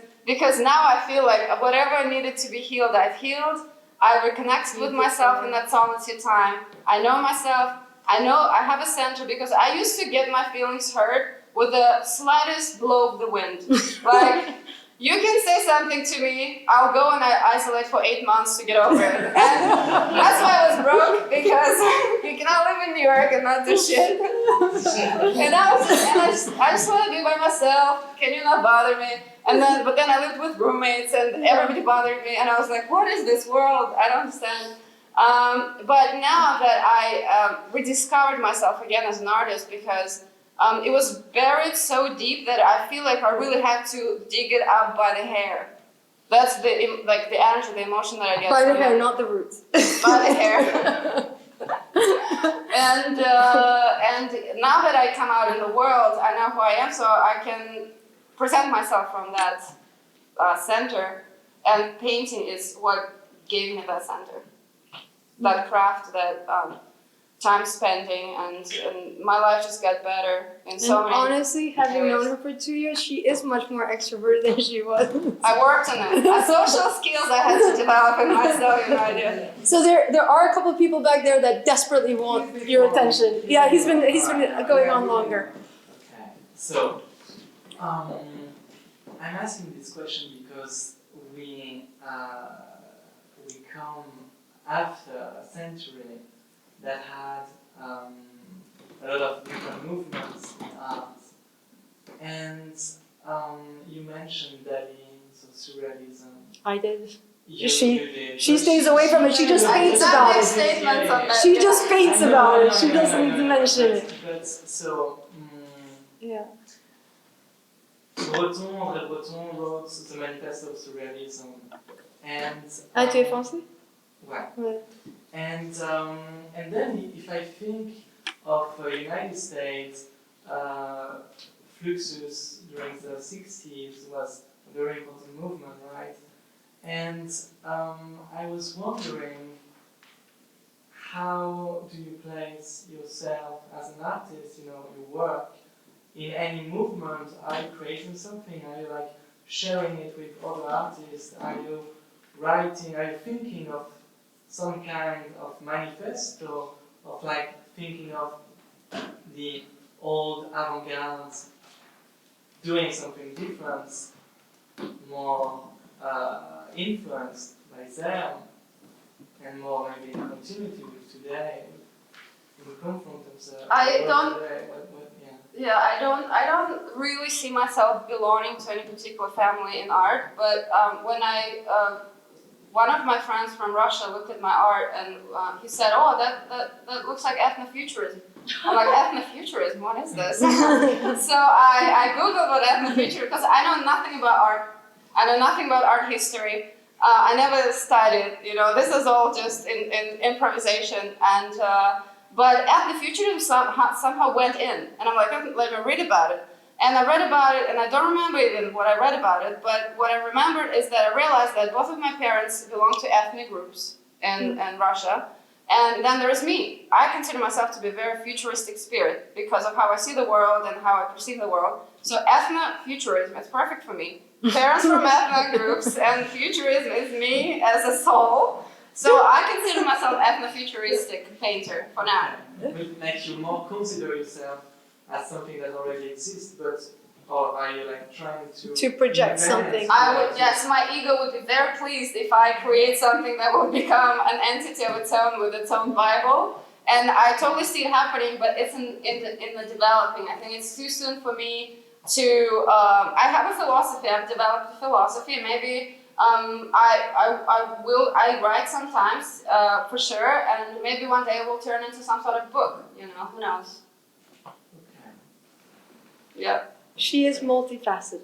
now I feel like whatever needed to be healed, I've healed. I reconnected with myself in that solitude time. I know myself. I know I have a center because I used to get my feelings hurt with the slightest blow of the wind. Like, you can say something to me, I'll go and I isolate for 8 months to get over it. And that's why I was broke, because you cannot live in New York and not do shit. And I just want to be by myself. Can you not bother me? But then I lived with roommates and everybody bothered me. And I was like, what is this world? I don't understand. But now that I rediscovered myself again as an artist, because it was buried so deep that I feel like I really had to dig it up by the hair. That's the energy, the emotion that I get. By the hair, not the roots. By the hair. And now that I come out in the world, I know who I am, so I can present myself from that center. And painting is what gave me that center. That craft, that time spending, and my life just got better in so many honestly, having areas. known her for 2 years, she is much more extroverted than she was. I worked on it. Social skills I had to develop in myself, you know, I did. So there are a couple of people back there that desperately want your attention. Yeah, he's been going on longer. Okay, so I'm asking this question because we come after a century that had a lot of different movements in art. And you mentioned Dali, so surrealism. I did. You She- did. She stays away from it. She just paints I about make it. statements on that. She yeah. just paints I know, about I it. know, She I know, doesn't I know, mention but- it. But so, Yeah. André Breton wrote the Manifesto of Surrealism, and Ah, tu es français? ouais. Ouais. And then if I think of United States, Fluxus during the 60s was a very important movement, right? And I was wondering, how do you place yourself as an artist, you know, your work, in any movement? Are you creating something? Are you like sharing it with other artists? Are you writing? Are you thinking of some kind of manifesto, of like thinking of the old avant-garde doing something different, more influenced by them, and more maybe in continuity with today, in confront themselves. I with don't- today, yeah. Yeah, I don't really see myself belonging to any particular family in art, but when one of my friends from Russia looked at my art and he said, "Oh, that looks like ethnofuturism." I'm like, "Ethnofuturism? What is this?" So I googled what ethnofuturism, because I know nothing about art. I know nothing about art history. I never studied. You know, this is all just in improvisation and. But ethnofuturism somehow went in, and I'm like, let me read about it. And I read about it, and I don't remember even what I read about it, but what I remembered is that I realized that both of my parents belong to ethnic groups in Russia, and then there's me. I consider myself to be a very futuristic spirit because of how I see the world and how I perceive the world. So ethnofuturism is perfect for me. Parents from ethnic groups, and futurism is me as a soul. So I consider myself an ethnofuturistic painter for now. It makes you more consider yourself as something that already exists, but or are you like trying to project invent something. I would, yes, my ego would be very pleased if I create something that will become an entity of its own with its own Bible. And I totally see it happening, but it's in the developing. I think it's too soon for me to. I have a philosophy. I've developed a philosophy, and maybe. I write sometimes, for sure, and maybe one day it will turn into some sort of book, you know, who knows? Okay. Yeah. She is multifaceted.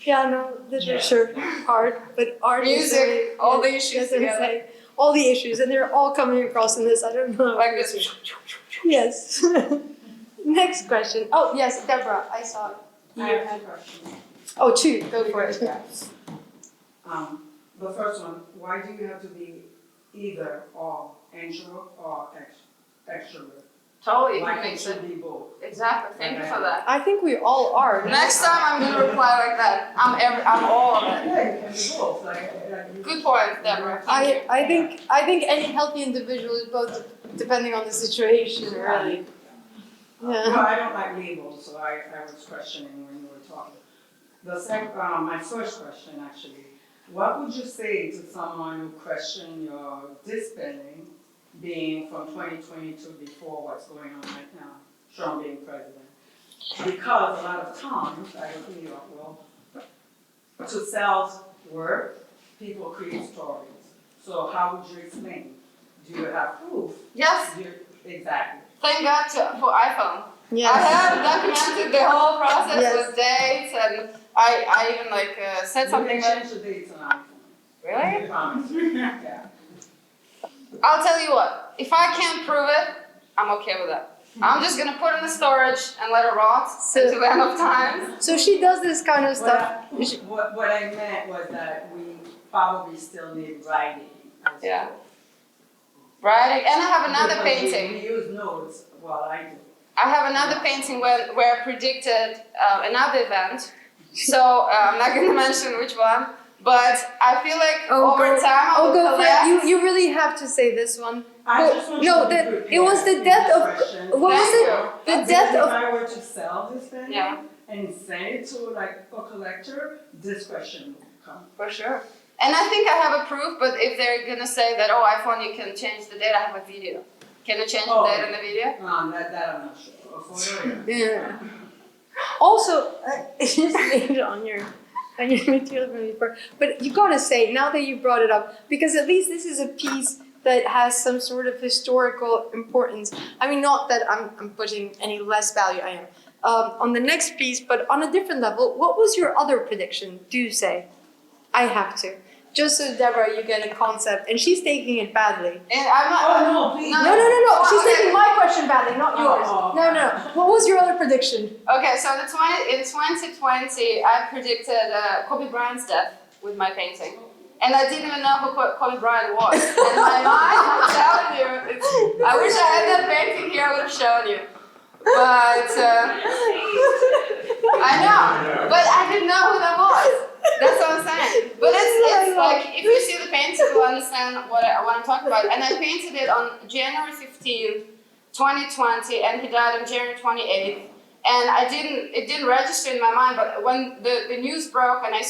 Piano, literature, art, but art is Music, very- all the yes, issues that's what I'm together. saying. All the issues, and they're all coming across in this. I don't know. Like this. Yes. Next question. Oh, yes, Deborah, I saw it. I have two questions. Oh, two. Go for it. The first one, why do you have to be either or introvert or extrovert? Totally, you Why can can't mix you it. be both? Exactly, thank you for that. I think we all are. Next time I'm gonna reply like that. I'm all of it. Yeah, you can be both, like you. Good point, Deborah. Thank you. I think any healthy individual is both, depending on the situation, really. Well, Yeah. I don't like labels, so I was questioning when you were talking. My first question actually, what would you say to someone who questioned your disbanding being from 2022 before what's going on right now, Trump being president? Because a lot of times, I don't think to sell work, people create stories. So how would you explain? Do you have proof? Yes, Exactly. thank God for iPhone. I Yes. have documented the whole process Yes. with dates, and I even said something You that. can change the dates on iPhone. Really? I promise. Yeah. I'll tell you what. If I can't prove it, I'm okay with that. I'm just gonna put it in the storage and let it rot until the end of time. So she does this kind of stuff. What I meant was that we probably still need writing. Yeah. Writing, and I have another Because painting. We use notes, well, I do. I have another painting where I predicted another event. So I'm not gonna mention which one, but I feel like over time I will go for it. collect. You really have to say this one. I just want No, you to that- prepare it was the for death this of- question. what was Thank it? you. The Because death if of. I were to sell this thing Yeah. and send it to like a collector, this question would come. For sure. And I think I have a proof, but if they're gonna say that, oh, iPhone, you can change the date, I have a video. Can you change Oh. that in the video? That I'm not sure. A photo, yeah. Yeah. Also, it's just made on your material from before. But you gotta say, now that you brought it up, because at least this is a piece that has some sort of historical importance. I mean, not that I'm putting any less value, I am. On the next piece, but on a different level, what was your other prediction? Do say. I have to. Just so Deborah, you get a concept, and she's taking it badly. And I'm not. Oh, no, please. No. She's Okay. taking my question badly, not yours. Oh. No. What was your other prediction? Okay, so in 2020, I predicted Kobe Bryant's death with my painting. And I didn't even know who Kobe Bryant was. And my mind, I'm telling you, I wish I had that painting here, I would have shown you. But I know, but I didn't know who that was. That's what I'm saying. But it's like, if you see the painting, you'll understand what I'm talking about. And I painted it on January 15, 2020, and he died on January 28th. And it didn't register in my mind, but when the news broke and I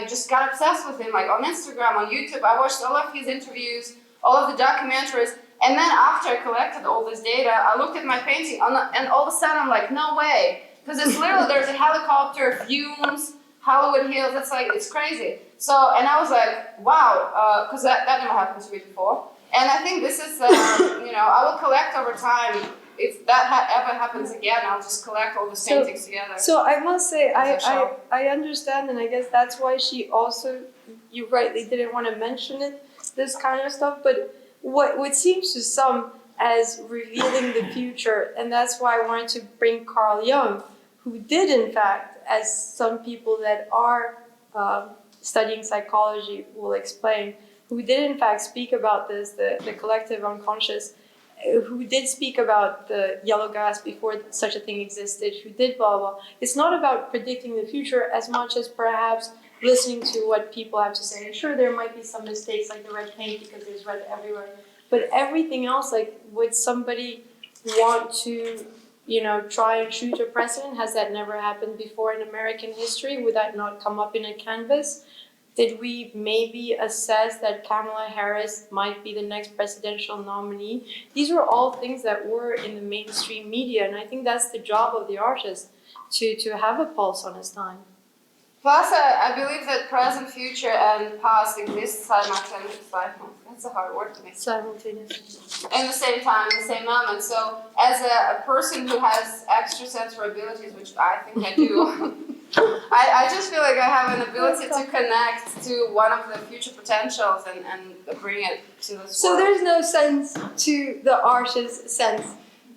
just got obsessed with him, like on Instagram, on YouTube, I watched all of his interviews, all of the documentaries, and then after I collected all this data, I looked at my painting, and all of a sudden I'm like, no way, because it's literally, there's a helicopter, fumes, Hollywood Hills, it's crazy. So, and I was like, wow, because that never happened to me before. And I think this is, I will collect over time. If that ever happens again, I'll just collect all the paintings together. So I must say, As a show. I understand, and I guess that's why she also, you rightly didn't want to mention it, this kind of stuff, but what seems to some as revealing the future, and that's why I wanted to bring Carl Jung, who did in fact, as some people that are studying psychology will explain, who did in fact speak about this, the collective unconscious, who did speak about the yellow gas before such a thing existed, who did blah, blah. It's not about predicting the future as much as perhaps listening to what people have to say. And sure, there might be some mistakes like the red paint because there's red everywhere. But everything else, like would somebody want to, try and shoot a president? Has that never happened before in American history? Would that not come up in a canvas? Did we maybe assess that Kamala Harris might be the next presidential nominee? These were all things that were in the mainstream media, and I think that's the job of the artist, to have a pulse on his time. Plus, I believe that present, future, and past exist simultaneously. That's a hard word to me. Simultaneously. In the same time, in the same moment. So, as a person who has extrasensory abilities, which I think I do, I just feel like I have an ability to connect to one of the future potentials and bring it to this So world. there's no sense to the artist's sense.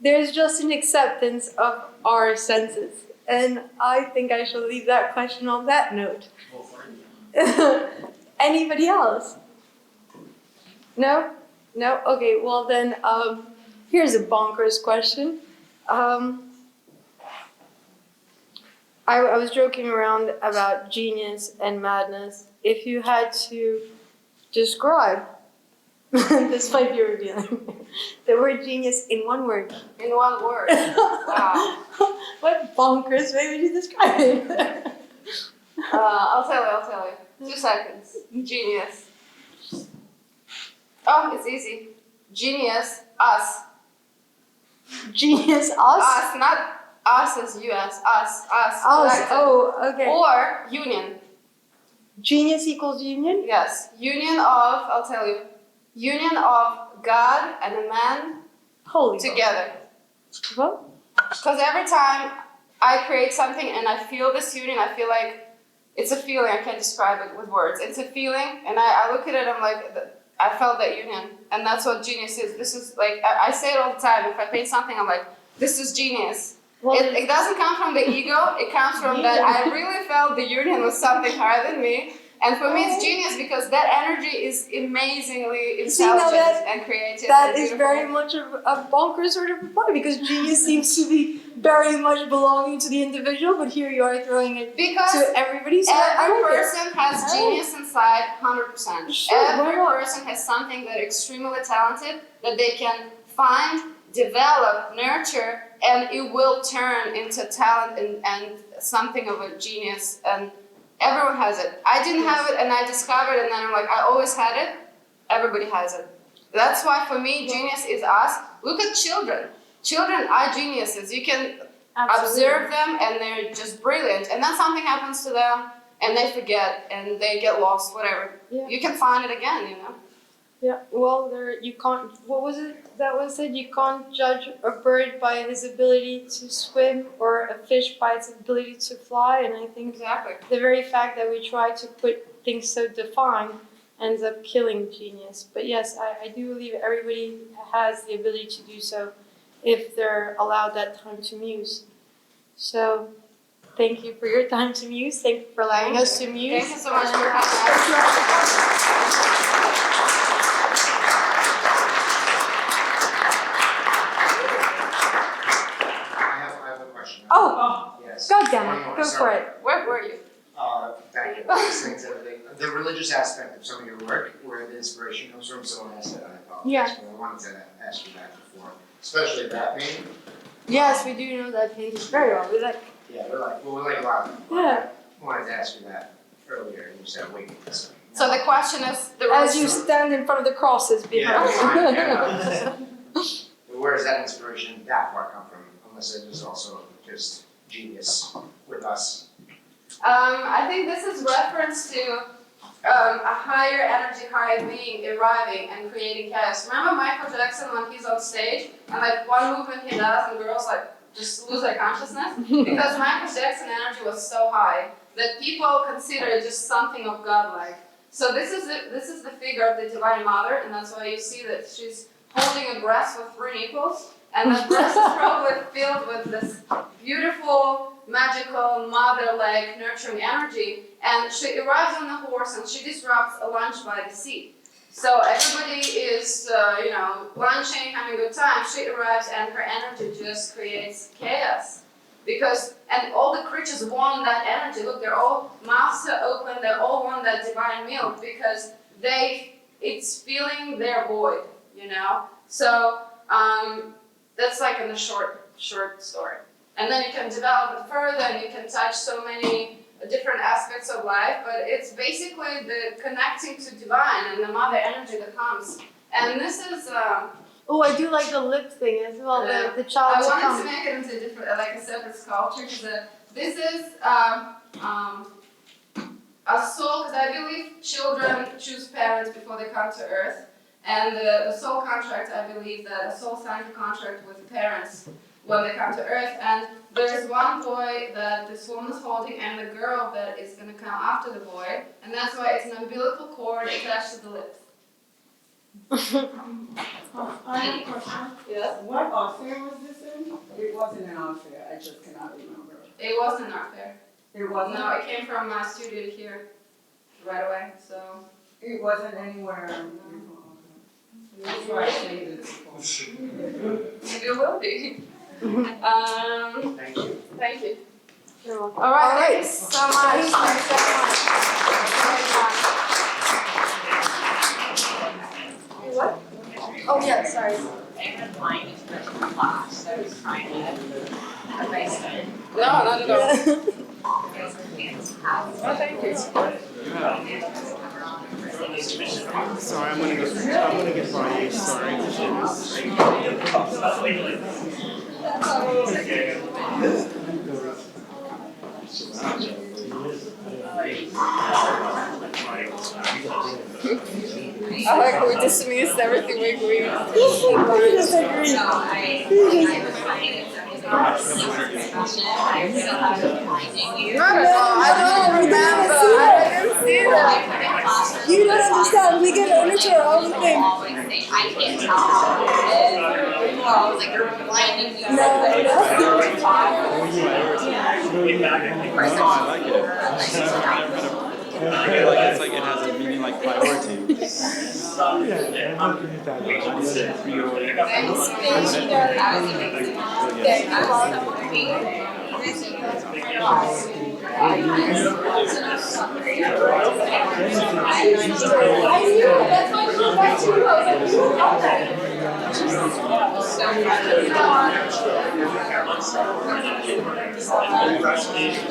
There's just an acceptance of our senses. And I think I shall leave that question on that note. Well, for you. Anybody else? No? No? Okay, well then, here's a bonkers question. I was joking around about genius and madness. If you had to describe, this might be revealing, the word genius in one word. In one word. Wow. What bonkers way would you describe it? I'll tell you. 2 seconds. Genius. Oh, it's easy. Genius, us. Genius, us? Us, not us as US. Us. Us, collective. oh, okay. Or union. Genius equals union? Yes. Union of, I'll tell you. Union of God and a man Holy together. What? Because every time I create something and I feel this union, I feel like it's a feeling. I can't describe it with words. It's a feeling, and I look at it, I'm like, I felt that union. And that's what genius is. This is like, I say it all the time. If I paint something, I'm like, this is genius. Well, It doesn't come from the ego. It comes from that I really felt the union was something higher than me. And for me, it's genius because that energy is amazingly intelligent and creative. That and is beautiful. very much a bonkers sort of reply because genius seems to be very much belonging to the individual, but here you are throwing it Because to everybody. So I every like it. person has genius inside, 100%. Sure, why Every not? person has something that extremely talented that they can find, develop, nurture, and it will turn into talent and something of a genius. And everyone has it. I didn't have it, and I discovered, and then I'm like, I always had it. Everybody has it. That's why for me, genius is us. Look at children. Children are geniuses. You can observe them and they're just brilliant. And then something happens to them and they forget and they get lost, whatever. Yeah. You can find it again, you know. Yeah, well, you can't, what was it that was said? You can't judge a bird by his ability to swim or a fish by its ability to fly. And I think Exactly. the very fact that we try to put things so defined ends up killing genius. But yes, I do believe everybody has the ability to do so if they're allowed that time to muse. So thank you for your time to muse. Thank you for allowing us to muse. Thank you so much for having us. I have a question. Oh, Yes. God damn One it, more, go for sorry. it. Where were you? Thank you for listening to everything. The religious aspect of some of your work, where the inspiration comes from, someone asked that, I apologize. Yeah. But I wanted to ask you that before, especially that painting. Yes, we do know that painting very well. We like, Yeah, we're like, wow. Yeah. I wanted to ask you that earlier, and you said, wait, so. So the question is the as you stand in front of the crosses behind. Yeah, where does that inspiration, that part come from? Unless it is also just genius with us. I think this is reference to a higher energy, higher being arriving and creating chaos. Remember Michael Jackson when he's on stage and like one movement he does and girls like just lose their consciousness? Because Michael Jackson energy was so high that people consider it just something of godlike. So this is the figure of the Divine Mother, and that's why you see that she's holding a breast with 3 nipples, and that breast is probably filled with this beautiful, magical, mother-like, nurturing energy. And she arrives on the horse, and she disrupts a lunch by the sea. So everybody is, lunching, having a good time. She arrives, and her energy just creates chaos. And all the creatures want that energy. Look, they're all mouths are open. They all want that divine milk because it's filling their void, you know. So that's like in the short story. And then you can develop it further, and you can touch so many different aspects of life. But it's basically the connecting to divine and the mother energy that comes. And this is. Oh, I do like the lip thing as well. Yeah. The child I to wanted come. to make it into different, like a separate sculpture, because this is a soul, because I believe children choose parents before they come to earth, and the soul contract, I believe that a soul signs a contract with parents when they come to earth, and there's one boy that this woman is holding, and the girl that is going to come after the boy, and that's why it's an umbilical cord attached to the lips. I have a question. Yes? What art fair was this in? It wasn't an art fair, I just cannot remember. It wasn't an art fair. It wasn't? No, it came from my studio here right away, so. It wasn't anywhere. That's why I saved it before. Maybe it will be. Thank you. Thank you. You're welcome. All right, All right. thanks so much. Thanks so much. What? Oh yeah, sorry. I had mine is for class, so I was trying to advise them. No, not at all. Oh, thank you. Sorry, I'm gonna get by you, sorry. I like we dismissed everything we agree on. We disagree. So I was finding it discussion. I feel like I'm finding you. Not at all. I don't remember. I didn't see that. You don't understand. We get only to our own thing. Always think I can't tell how it is. Or I was like, you're blinding me. No, I like it. It's like it has a meaning like priority.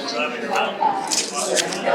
Driving around.